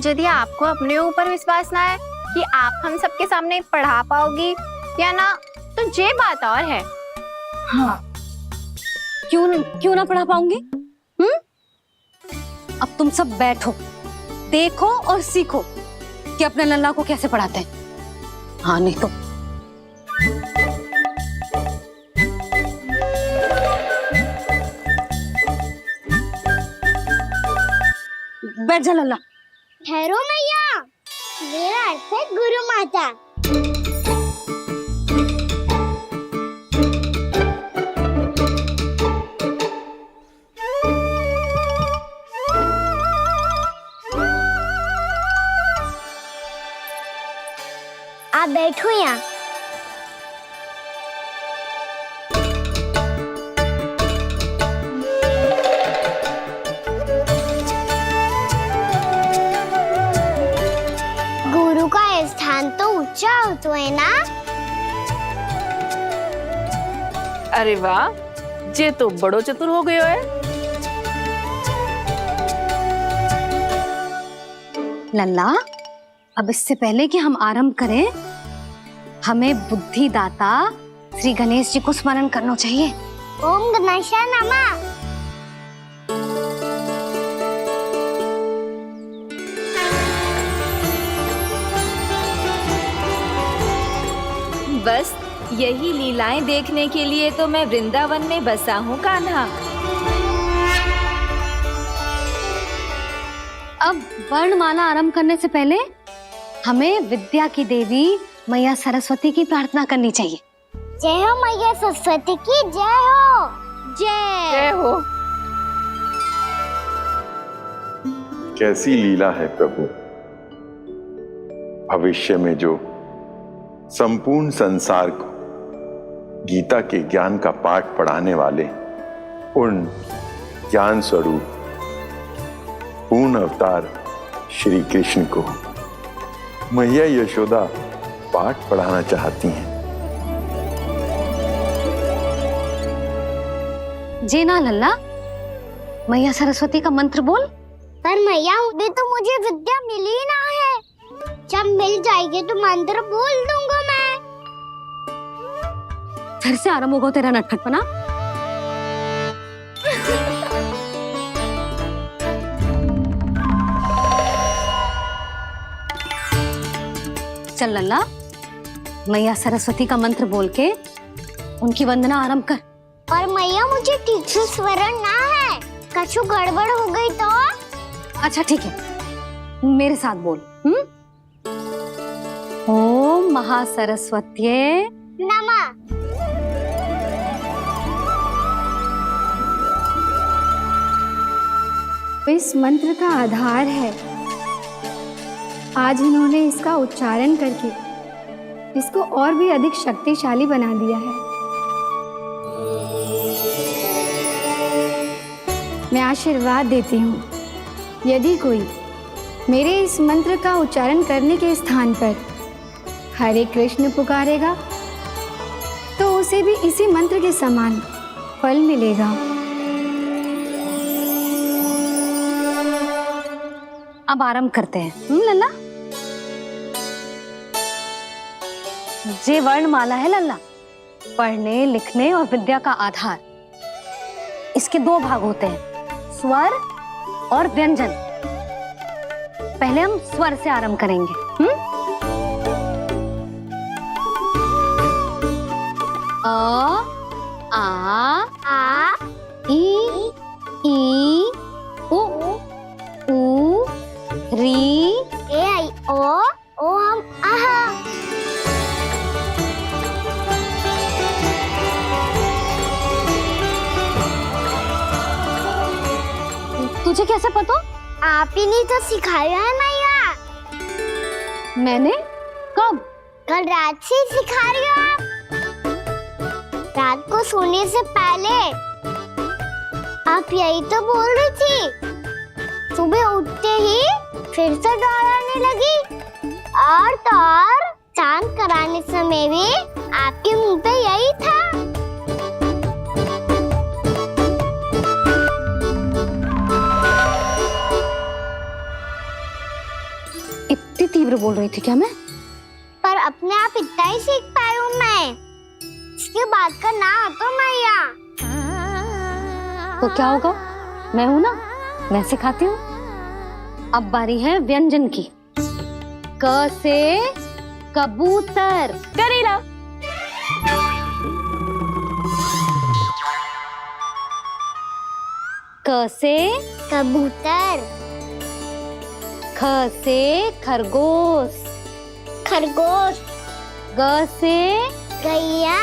यदि आपको अपने ऊपर विश्वास ना है कि आप हम सबके सामने पढ़ा पाओगी या ना, तो ये बात और है। हाँ, क्यों ना पढ़ा पाऊंगी? अब तुम सब बैठो, देखो और सीखो कि अपने लल्ला को कैसे पढ़ाते हैं। हाँ, नहीं तो बैठ जा लल्ला। ठहरो मैया, मेरा अर्थ है गुरु माता। आप बैठो यहाँ। गुरु का स्थान तो ऊंचा होता है ना? अरे वाह, जे तो बड़ो चतुर हो गयो है। लल्ला, अब इससे पहले कि हम आरंभ करें, हमें बुद्धिदाता श्री गणेश जी को स्मरण करना चाहिए। ओम गणेशाय नमः। बस यही लीलाएं देखने के लिए तो मैं वृंदावन में बसा हूँ कान्हा। अब वर्णमाला आरंभ करने से पहले हमें विद्या की देवी मैया सरस्वती की प्रार्थना करनी चाहिए। जय हो मैया सरस्वती की, जय हो। जय हो। कैसी लीला है प्रभु। भविष्य में जो संपूर्ण संसार को गीता के ज्ञान का पाठ पढ़ाने वाले उन ज्ञान स्वरूप पूर्ण अवतार श्री कृष्ण को मैया यशोदा पाठ पढ़ाना चाहती हैं। जी ना लल्ला, मैया सरस्वती का मंत्र बोल। पर मैया, अभी तो मुझे विद्या मिली ना है। जब मिल जाएगी तो मंत्र बोल दूंगा मैं। फिर से आरंभ होगा तेरा नटखटपना। चल लल्ला, मैया सरस्वती का मंत्र बोल के उनकी वंदना आरंभ कर। पर मैया, मुझे ठीक से स्मरण ना है, कछु गड़बड़ हो गई तो? अच्छा ठीक है, मेरे साथ बोल। ओम महासरस्वत्ये नमः। इस मंत्र का आधार है। आज इन्होंने इसका उच्चारण करके इसको और भी अधिक शक्तिशाली बना दिया है। मैं आशीर्वाद देती हूँ, यदि कोई मेरे इस मंत्र का उच्चारण करने के स्थान पर हरे कृष्ण पुकारेगा तो उसे भी इसी मंत्र के समान फल मिलेगा। अब आरंभ करते हैं। लल्ला, जे वर्णमाला है लल्ला, पढ़ने लिखने और विद्या का आधार। इसके दो भाग होते हैं, स्वर और व्यंजन। पहले हम स्वर से आरंभ करेंगे। अ, आ, ई, उ, री, ए आई ओ हम आहा। तुझे कैसे पता? आप ही नहीं तो सिखाया है मैया। मैंने? कब? कल रात से सिखा रही हो आप। रात को सोने से पहले आप यही तो बोल रही थी। सुबह उठते ही फिर से डराने लगी और तो और चांद कराने समय भी आपके मुंह पे यही था। इतनी तीव्र बोल रही थी क्या मैं? पर अपने आप इतना ही सीख पाई हूँ मैं। इसके बाद का ना तो मैया। तो क्या होगा? मैं हूं ना, मैं सिखाती हूँ। अब बारी है व्यंजन की। क से कबूतर। करेला। क से कबूतर। ख से खरगोश। खरगोश। ग से गैया।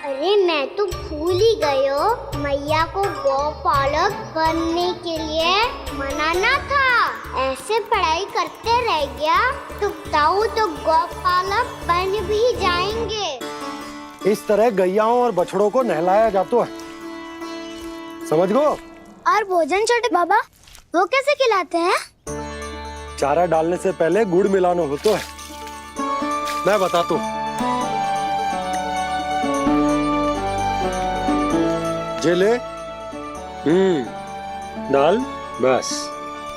अरे मैं तो भूल ही गई हूँ, मैया को गौपालक बनने के लिए मनाना था। ऐसे पढ़ाई करते रह गया तो ताऊ तो गौपालक बन भी जाएंगे। इस तरह गैयाओं और बछड़ों को नहलाया जाता है, समझ गो? और भोजन छोटे बाबा वो कैसे खिलाते हैं? चारा डालने से पहले गुड़ मिलाना होता है। मैं बताता हूँ। जे ले, डाल, बस।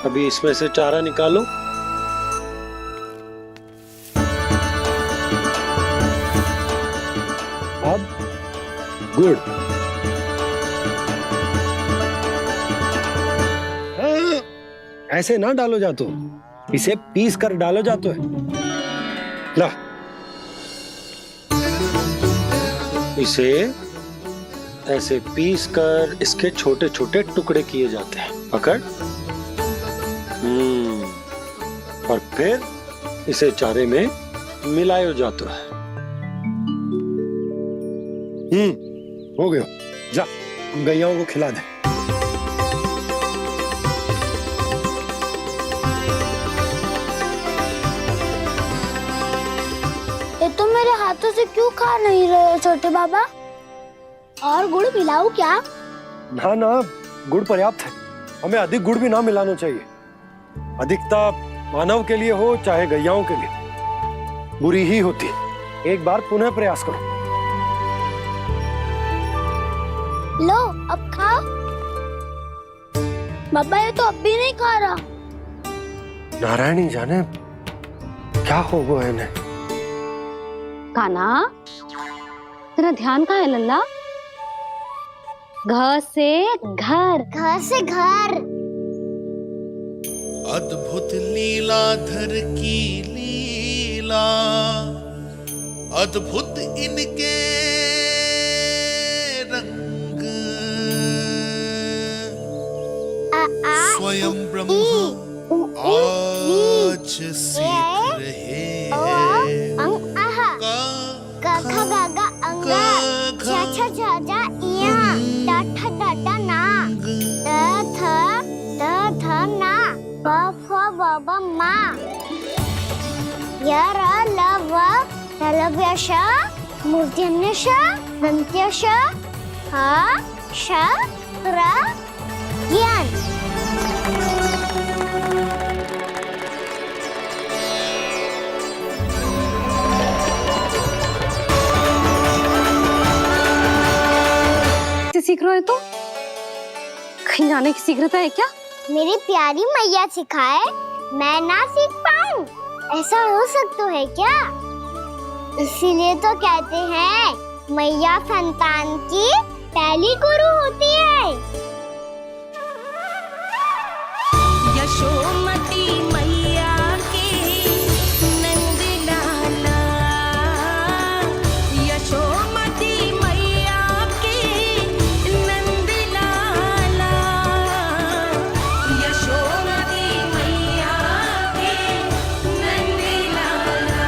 अभी इसमें से चारा निकालो। अब गुड़। ऐसे ना डालो जातो, इसे पीस कर डालो जातो है। ला, इसे ऐसे पीस कर इसके छोटे छोटे टुकड़े किए जाते हैं। पकड़। और फिर इसे चारे में मिलाया जाता है। हो गया। जा, गैयाओं को खिला दे। ये तो मेरे हाथों से क्यों खा नहीं रहे हो छोटे बाबा? और गुड़ मिलाऊं क्या? ना ना, गुड़ पर्याप्त है। हमें अधिक गुड़ भी ना मिलाना चाहिए। अधिकता मानव के लिए हो चाहे गैयाओं के लिए बुरी ही होती है। एक बार पुनः प्रयास करो। लो, अब खाओ। बाबा ये तो अब भी नहीं खा रहा। नारायणी जाने क्या हो गया है इन्हें। काना, तेरा ध्यान कहाँ है लल्ला? घ से घर। घर से घर। अद्भुत लीलाधर की लीला, अद्भुत इनके रंग। स्वयं ब्रह्म आज सीख रहे हैं। ग ख ग घ अंग छ छ झ झ इया ट ठ ड ड ना द थ ना ब फ ब ब मा य र ल व लव्य श मूर्धन्य श दन्त्य श ह श र ज्ञान। सीख रहे हो तो कहीं जाने की शीघ्रता है क्या? मेरी प्यारी मैया सिखाए मैं ना सीख पाऊं, ऐसा हो सकता है क्या? इसीलिए तो कहते हैं मैया संतान की पहली गुरु होती है। यशोमती मैया के नंद लाला, यशोमती मैया के नंद लाला, यशोमती मैया के नंद लाला,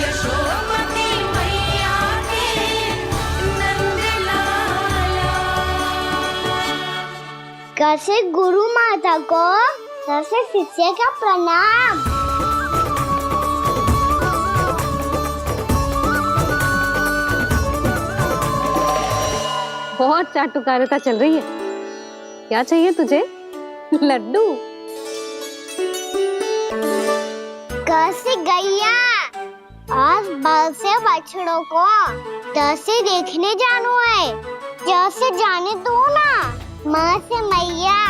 यशोमती मैया के नंद लाला। कैसे गुरु माता को कैसे शिष्य का प्रणाम। बहुत चाटुकारिता चल रही है। क्या चाहिए तुझे? लड्डू? कैसे गैया और बल से बछड़ों को कैसे देखने जानो है, जैसे जाने दो ना, माँ से मैया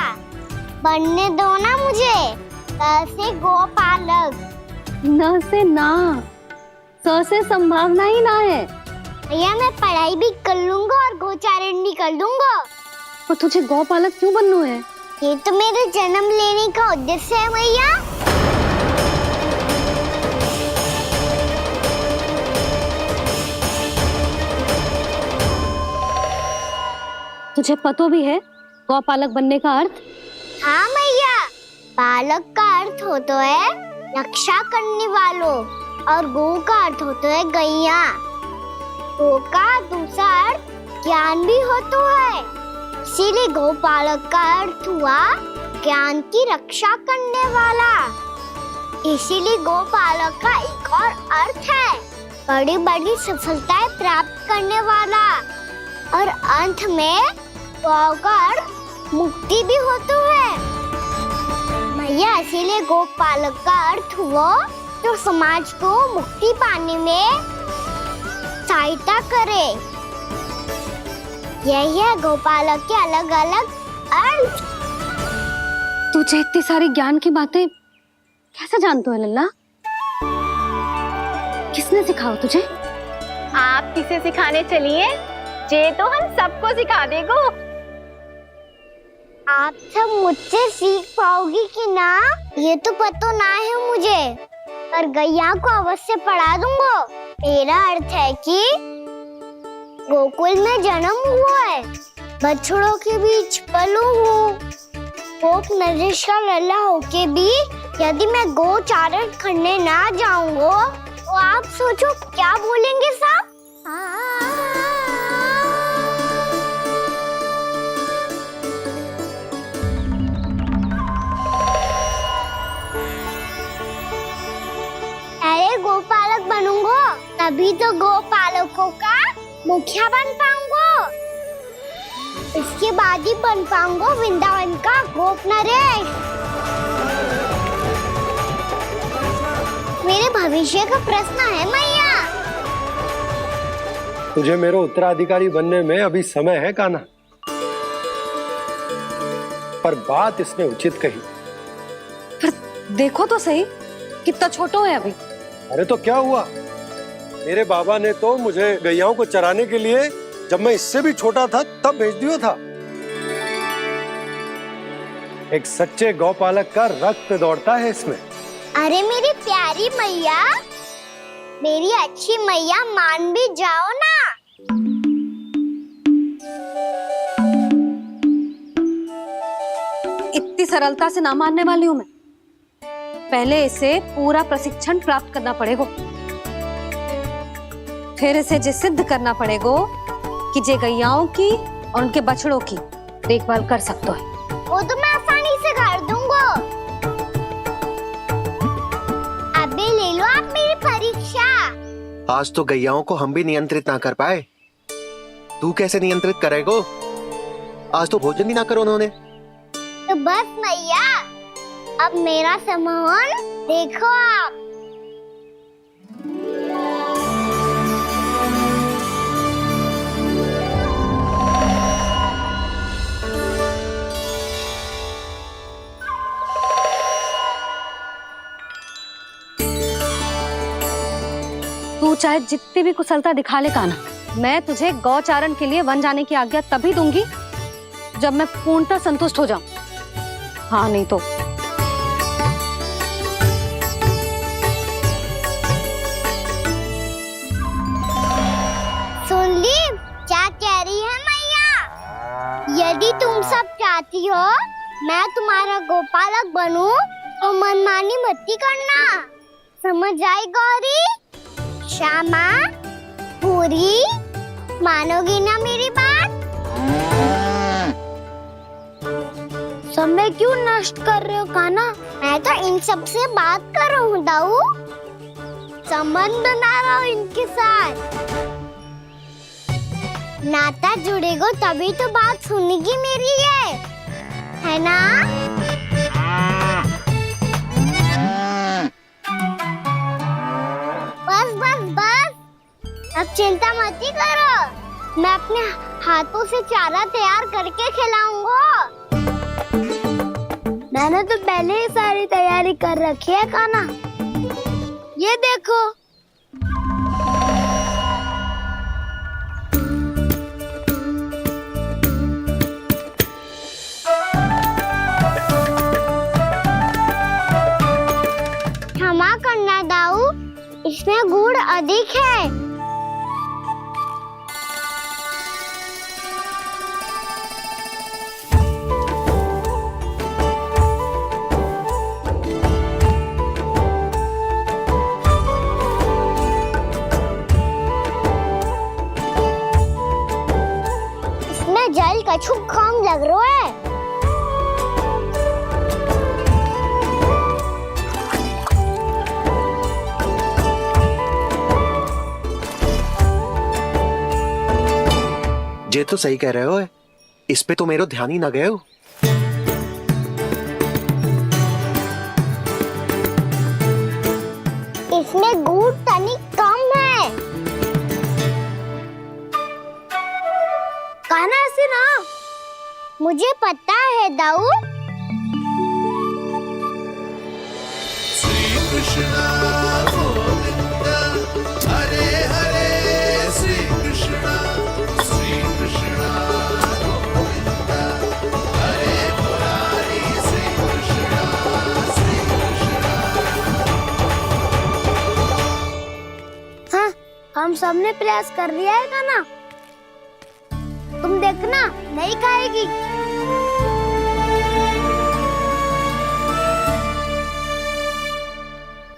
बनने दो ना मुझे, कैसे गोपालक। न से ना, स से संभावना ही ना है। भैया मैं पढ़ाई भी कर लूंगा और गोचारण भी कर दूंगा। और तुझे गौपालक क्यों बनना है? ये तो मेरे जन्म लेने का उद्देश्य है भैया। तुझे पतो भी है गौपालक बनने का अर्थ? हाँ मैया, पालक का अर्थ होता है रक्षा करने वालों और गौ का अर्थ होता है गैया। गौ का दूसरा अर्थ ज्ञान भी होता है, इसीलिए गौपालक का अर्थ हुआ ज्ञान की रक्षा करने वाला। इसीलिए गौपालक का एक और अर्थ है बड़ी बड़ी सफलताएं प्राप्त करने वाला, और अंत में गौ का अर्थ मुक्ति भी होता है। मैया इसीलिए गोपालक का अर्थ हुआ जो समाज को मुक्ति पाने में सहायता करे। यही है गोपालक के अलग अलग अर्थ। तुझे इतनी सारी ज्ञान की बातें कैसे जानते हो लल्ला? किसने सिखाओ तुझे? आप किसे सिखाने चलिए, जे तो हम सबको सिखा देगो। आप सब मुझसे सीख पाओगी कि ना ये तो पता ना है मुझे, पर गैया को अवश्य पढ़ा दूंगा। मेरा अर्थ है कि गोकुल में जन्म हुआ है, बछड़ों के बीच पलू हूँ, गोप नरेश का लल्ला होके भी यदि मैं गोचारण करने ना जाऊंगा तो आप सोचो क्या बोलेंगे सब? अरे गोपालक बनूंगा तभी तो गोपालकों का मुखिया बन पाऊंगा, इसके बाद ही बन पाऊंगा वृंदावन का गोप नरेश। मेरे भविष्य का प्रश्न है मैया। तुझे मेरा उत्तराधिकारी बनने में अभी समय है कान्हा, पर बात इसने उचित कही। पर देखो तो सही कितना छोटा है अभी। अरे तो क्या हुआ, मेरे बाबा ने तो मुझे गैयाओं को चराने के लिए जब मैं इससे भी छोटा था तब भेज दिया था। एक सच्चे गौपालक का रक्त दौड़ता है इसमें। अरे मेरी प्यारी मैया, मेरी अच्छी मैया, मान भी जाओ ना। सरलता से ना मानने वाली हूं मैं। पहले इसे पूरा प्रशिक्षण प्राप्त करना पड़ेगा, फिर इसे जे सिद्ध करना पड़ेगा कि जे गैयाओं की और उनके बछड़ों की देखभाल कर सकते है। वो तो मैं आसानी से कर दूंगा। अबे ले लो आप मेरी परीक्षा। आज तो गैयाओं को हम भी नियंत्रित ना कर पाए, तू कैसे नियंत्रित करेगो? आज तो भोजन भी ना करो उन्होंने। तो बस मैया, अब मेरा सम्मान देखो आप। तू चाहे जितनी भी कुशलता दिखा ले कान्हा, मैं तुझे गौचारण के लिए वन जाने की आज्ञा तभी दूंगी जब मैं पूर्णतः संतुष्ट हो जाऊं। हाँ नहीं तो सुन ली क्या कह रही है मैया? यदि तुम सब चाहती हो मैं तुम्हारा गोपालक बनूं तो मनमानी मत करना, समझ आई गौरी? श्यामा, पूरी, मानोगी ना मेरी बात? समय क्यों नष्ट कर रहे हो कान्हा? मैं तो इन सब से बात कर रहा हूँ दाऊ, संबंध बना रहा हूँ इनके साथ। नाता जुड़ेगा तभी तो बात सुनेगी मेरी, है ना? बस बस बस, अब चिंता मत ही करो, मैं अपने हाथों से चारा तैयार करके खिलाऊंगा। मैंने तो पहले ही सारी तैयारी कर रखी है कान्हा, ये देखो। क्षमा करना दाऊ, इसमें गुड़ अधिक है। इसमें जल कछु कम लग रहा है। ये तो सही कह रहे हो, इस पे तो मेरे ध्यान ही ना गए हो। इसमें गुड़ तनिक कम है। कान्हा ऐसे ना, मुझे पता है दाऊ। श्री कृष्ण गोविंद हरे हरे, श्री कृष्ण गोविंद हरे मुरारी, श्री कृष्ण हाँ, हम सबने प्रयास कर लिया है कान्हा, तुम देखना नहीं खाएगी।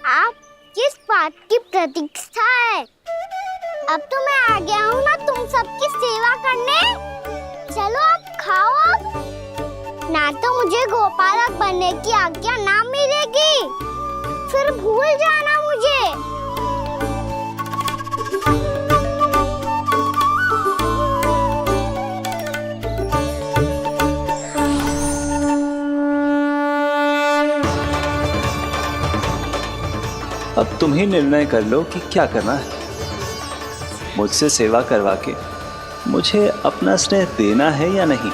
आप किस बात की प्रतीक्षा है? अब तो मैं आ गया हूँ ना तुम सबकी सेवा करने। चलो अब खाओ अब। ना तो मुझे गोपालक बनने की आज्ञा ना मिलेगी, फिर भूल जाना मुझे। अब तुम ही निर्णय कर लो कि क्या करना है। मुझसे सेवा करवा के मुझे अपना स्नेह देना है या नहीं।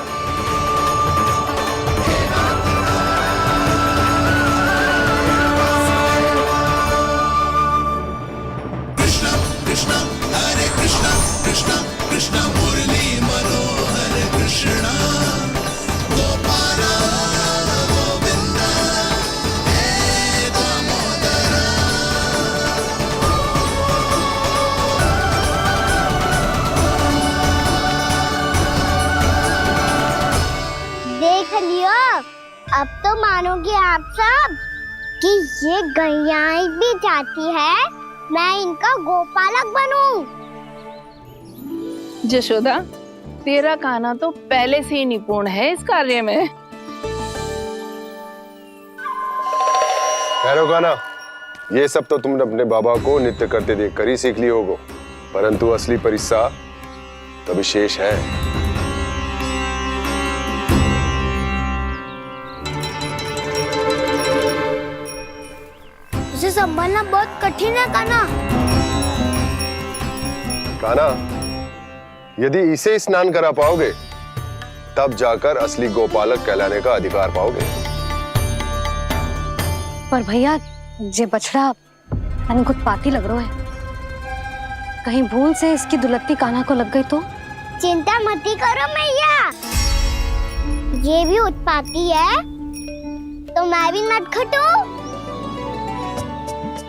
कृष्ण कृष्ण हरे कृष्ण कृष्ण कृष्ण मुरली मनोहर कृष्ण गोपाल गोविंद हे दामोदर। मानोगे आप सब कि ये गैयाएं भी चाहती है मैं इनका गोपालक बनूं? जशोदा, तेरा कान्हा तो पहले से ही निपुण है इस कार्य में। खैर कान्हा, ये सब तो तुमने अपने बाबा को नित्य करते देखकर ही सीख ली होगो, परंतु असली परिस्सा तो विशेष है। उसे संभालना बहुत कठिन है कान्हा। कान्हा, यदि इसे स्नान करा पाओगे तब जाकर असली गोपालक कहलाने का अधिकार पाओगे। पर भैया, ये बछड़ा उत्पाती लग रहा है। कहीं भूल से इसकी दुलत्ती कान्हा को लग गई तो? चिंता मत करो मैया, ये भी उत्पाती है तो मैं भी नटखट हूँ।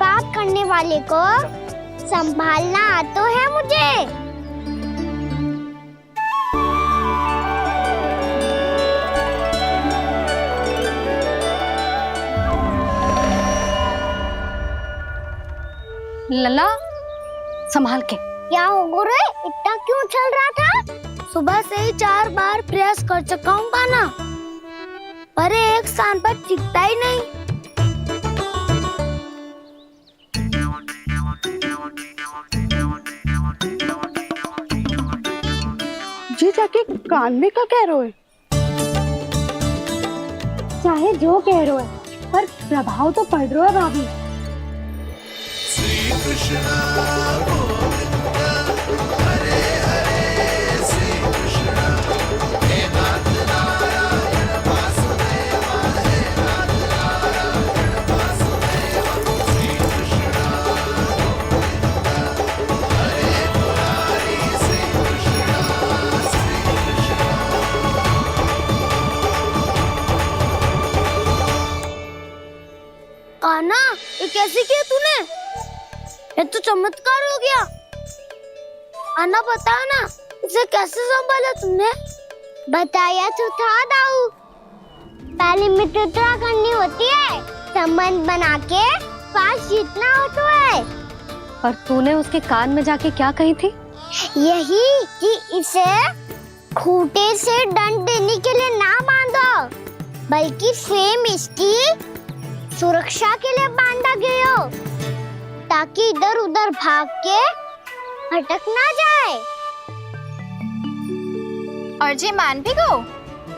पाप करने वाले को संभालना आता है मुझे। लला, संभाल के। क्या हो गुरु, इतना क्यों चल रहा था? सुबह से ही 4 बार प्रयास कर चुका हूँ कान्हा, पर एक स्थान पर टिकता ही नहीं। जी जाके कान में का कह रहे हो? चाहे जो कह रहे हो, पर प्रभाव तो पड़ रहा है भाभी। श्री कृष्ण गोविंद हरे हरे, श्री कृष्ण हे नाथ नारायण वासुदेव, हे नाथ नारायण वासुदेव, श्री कृष्ण गोविंद हरे मुरारी, श्री कृष्ण कान्हा, ये कैसे किया तूने? ये तो चमत्कार हो गया। आना बता ना, इसे कैसे संभाला तुमने? बताया तो था दाऊ, पहले मित्रता करनी होती है, संबंध बना के पास जीतना होता है। और तूने उसके कान में जाके क्या कही थी? यही कि इसे खूंटे से दंड देने के लिए ना बांधो, बल्कि स्वयं इसकी सुरक्षा के लिए बांधा गया हो, ताकि इधर उधर भाग के भटक ना जाए। और जी मान भी गो?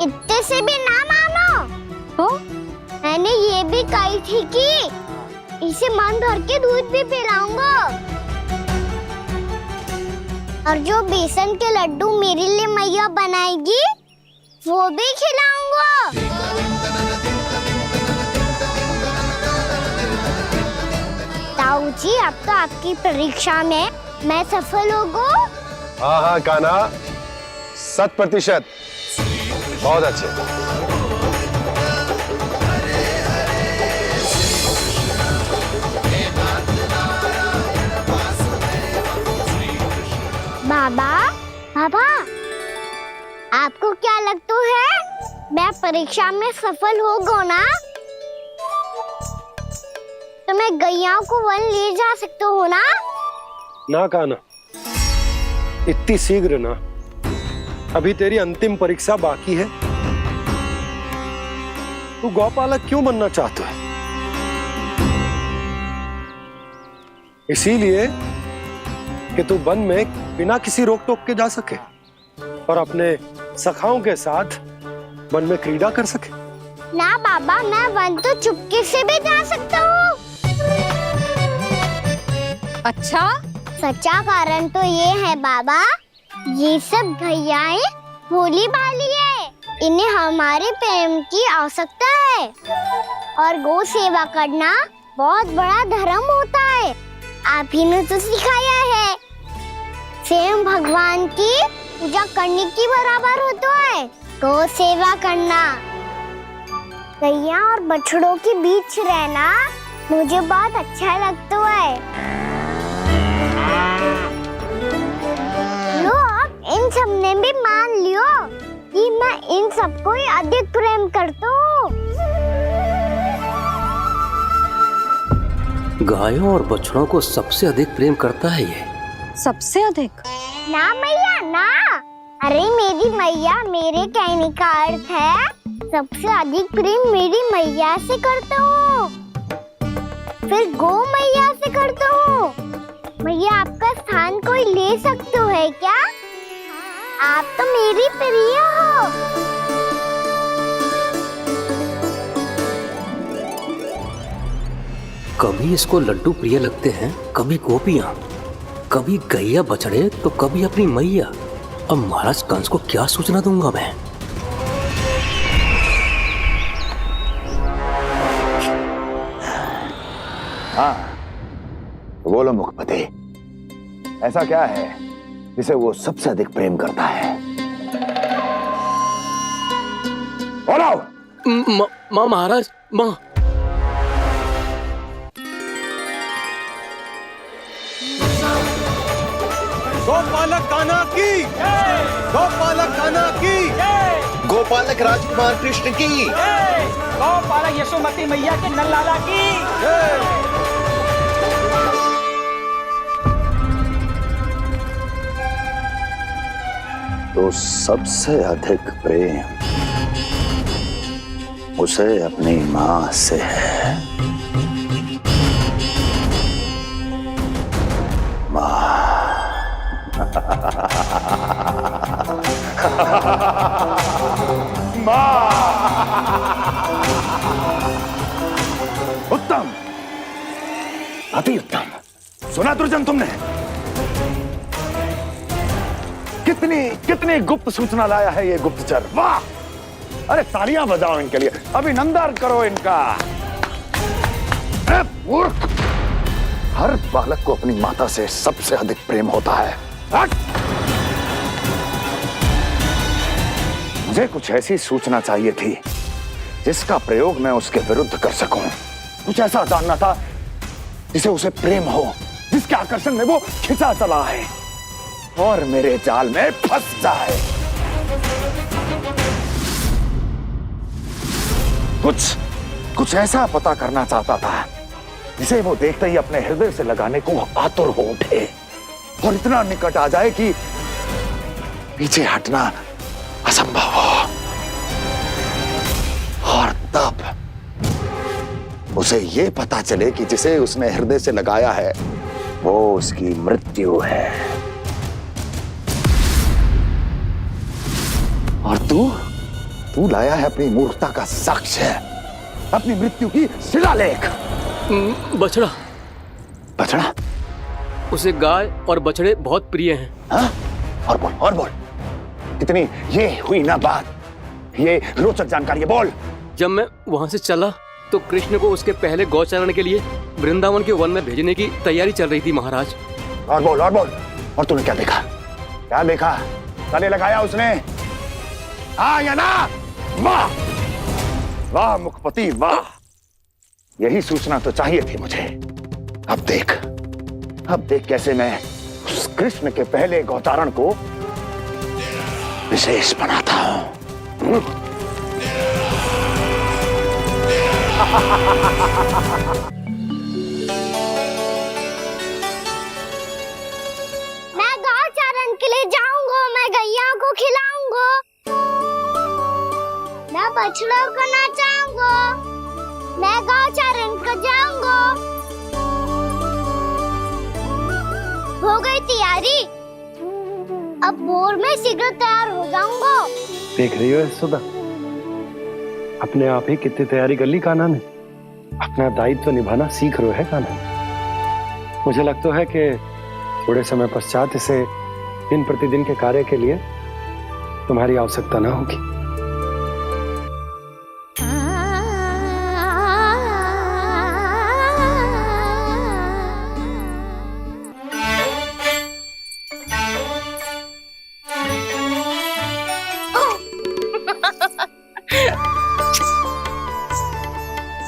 इतने से भी ना मानो। तो मैंने ये भी कही थी कि इसे मन भर के दूध भी पिलाऊंगा, और जो बेसन के लड्डू मेरे लिए मैया बनाएगी वो भी खिलाऊंगा। ताऊ जी, अब तो आपकी परीक्षा में मैं सफल होगा। हाँ हाँ कान्हा, 100%। बहुत अच्छे। बाबा, बाबा, आपको क्या लगता है मैं परीक्षा में सफल होगा ना? तो मैं गैयाओं को वन ले जा सकता हूँ ना? ना कान्हा, इतनी शीघ्र ना, अभी तेरी अंतिम परीक्षा बाकी है। तू गौपालक क्यों बनना चाहता है? इसीलिए कि तू वन में बिना किसी रोक टोक के जा सके और अपने सखाओं के साथ वन में क्रीड़ा कर सके। ना बाबा, मैं वन तो चुपके से भी जा सकता हूँ। अच्छा? सच्चा कारण तो ये है बाबा, ये सब गैयाएं भोली भाली है, इन्हें हमारे प्रेम की आवश्यकता है, और गौ सेवा करना बहुत बड़ा धर्म होता है। आप ही ने तो सिखाया है, स्वयं भगवान की पूजा करने की बराबर होता है गौ सेवा करना। गैया और बछड़ों के बीच रहना मुझे बहुत अच्छा लगता है। लो, आप इन सब ने भी मान लियो कि मैं इन सबको ही अधिक प्रेम करता हूँ। गायों और बछड़ों को सबसे अधिक प्रेम करता है ये। सबसे अधिक? ना मैया ना, अरे मेरी मैया, मेरे कहने का अर्थ है सबसे अधिक प्रेम मेरी मैया से करता हूँ, फिर गौ मैया से करता हूँ। मैया आपका स्थान कोई ले सकते है क्या? आप तो मेरी प्रिय हो। कभी इसको लड्डू प्रिय लगते हैं, कभी गोपियां, कभी गैया बछड़े, तो कभी अपनी मैया। अब महाराज कंस को क्या सूचना दूंगा मैं? हाँ, बोलो मुखपति, ऐसा क्या है जिसे वो सबसे अधिक प्रेम करता है? बोलो। माँ महाराज, माँ। गोपालक कान्हा की, गोपालक कान्हा की, गोपालक राजकुमार कृष्ण की, गोपालक यशोमती मैया के नललाला की। तो सबसे अधिक प्रेम उसे अपनी मां से है। मां। उत्तम, अति उत्तम। सुना दुर्जन तुमने? कितनी गुप्त सूचना लाया है ये गुप्तचर। वाह! अरे तालियां बजाओ इनके लिए, अभिनंदन करो इनका। मूर्ख! हर बालक को अपनी माता से सबसे अधिक प्रेम होता है। मुझे कुछ ऐसी सूचना चाहिए थी जिसका प्रयोग मैं उसके विरुद्ध कर सकूं। कुछ ऐसा जानना था जिसे उसे प्रेम हो, जिसके आकर्षण में वो खिंचा चला है और मेरे जाल में फंस जाए। कुछ ऐसा पता करना चाहता था जिसे वो देखते ही अपने हृदय से लगाने को आतुर हो उठे और इतना निकट आ जाए कि पीछे हटना असंभव हो। और तब उसे ये पता चले कि जिसे उसने हृदय से लगाया है वो उसकी मृत्यु है। और तू लाया है अपनी मूर्खता का साक्ष्य, अपनी मृत्यु की शिलालेख। बछड़ा। बछड़ा? उसे गाय और बछड़े बहुत प्रिय हैं। हाँ? और बोल। इतनी ये हुई ना बात, ये रोचक जानकारी है, बोल। जब मैं वहां से चला तो कृष्ण को उसके पहले गौचारण के लिए वृंदावन के वन में भेजने की तैयारी चल रही थी महाराज। और बोल। और तूने क्या देखा? गले लगाया उसने? हाँ या ना? वाह वाह मुखपति वाह, यही सूचना तो चाहिए थी मुझे। अब देख कैसे मैं उस कृष्ण के पहले गौचारण को विशेष बनाता हूं। मैं गौचारण के लिए जाऊंगा, मैं गैया को खिलाऊंगा, मैं बछड़ों को नचाऊंगा, मैं गौचारण को जाऊंगा। हो गई तैयारी, अब भोर में शीघ्र तैयार हो जाऊंगा। देख रही हो सुधा, अपने आप ही कितनी तैयारी कर ली कान्हा ने। अपना दायित्व तो निभाना सीख रहे है कान्हा। मुझे लगता है कि थोड़े समय पश्चात इसे दिन प्रतिदिन के कार्य के लिए तुम्हारी आवश्यकता ना होगी।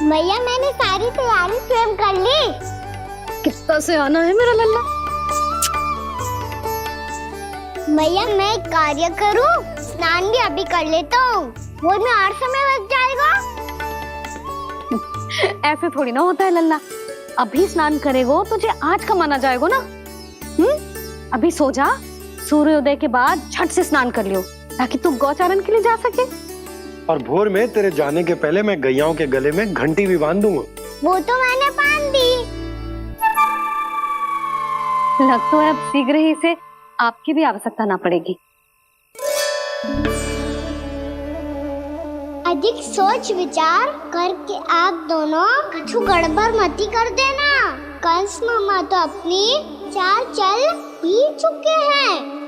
मैया मैंने सारी तैयारी स्वयं कर ली। कितना से आना है मेरा लल्ला? मैया मैं एक कार्य करूं, स्नान भी अभी कर लेता हूँ, वो में और समय लग जाएगा। ऐसे थोड़ी ना होता है लल्ला, अभी स्नान करेगो तुझे आज का माना जाएगो ना। अभी सो जा, सूर्योदय के बाद झट से स्नान कर लियो ताकि तू गौचारण के लिए जा सके। और भोर में तेरे जाने के पहले मैं गैयाओं के गले में घंटी भी बांध दूंगा। वो तो मैंने बांध दी। लग तो है अब शीघ्र ही से आपकी भी आवश्यकता ना पड़ेगी। अधिक सोच विचार करके आप दोनों कछु गड़बड़ मती कर देना। कंस मामा तो अपनी चाल चल भी चुके हैं।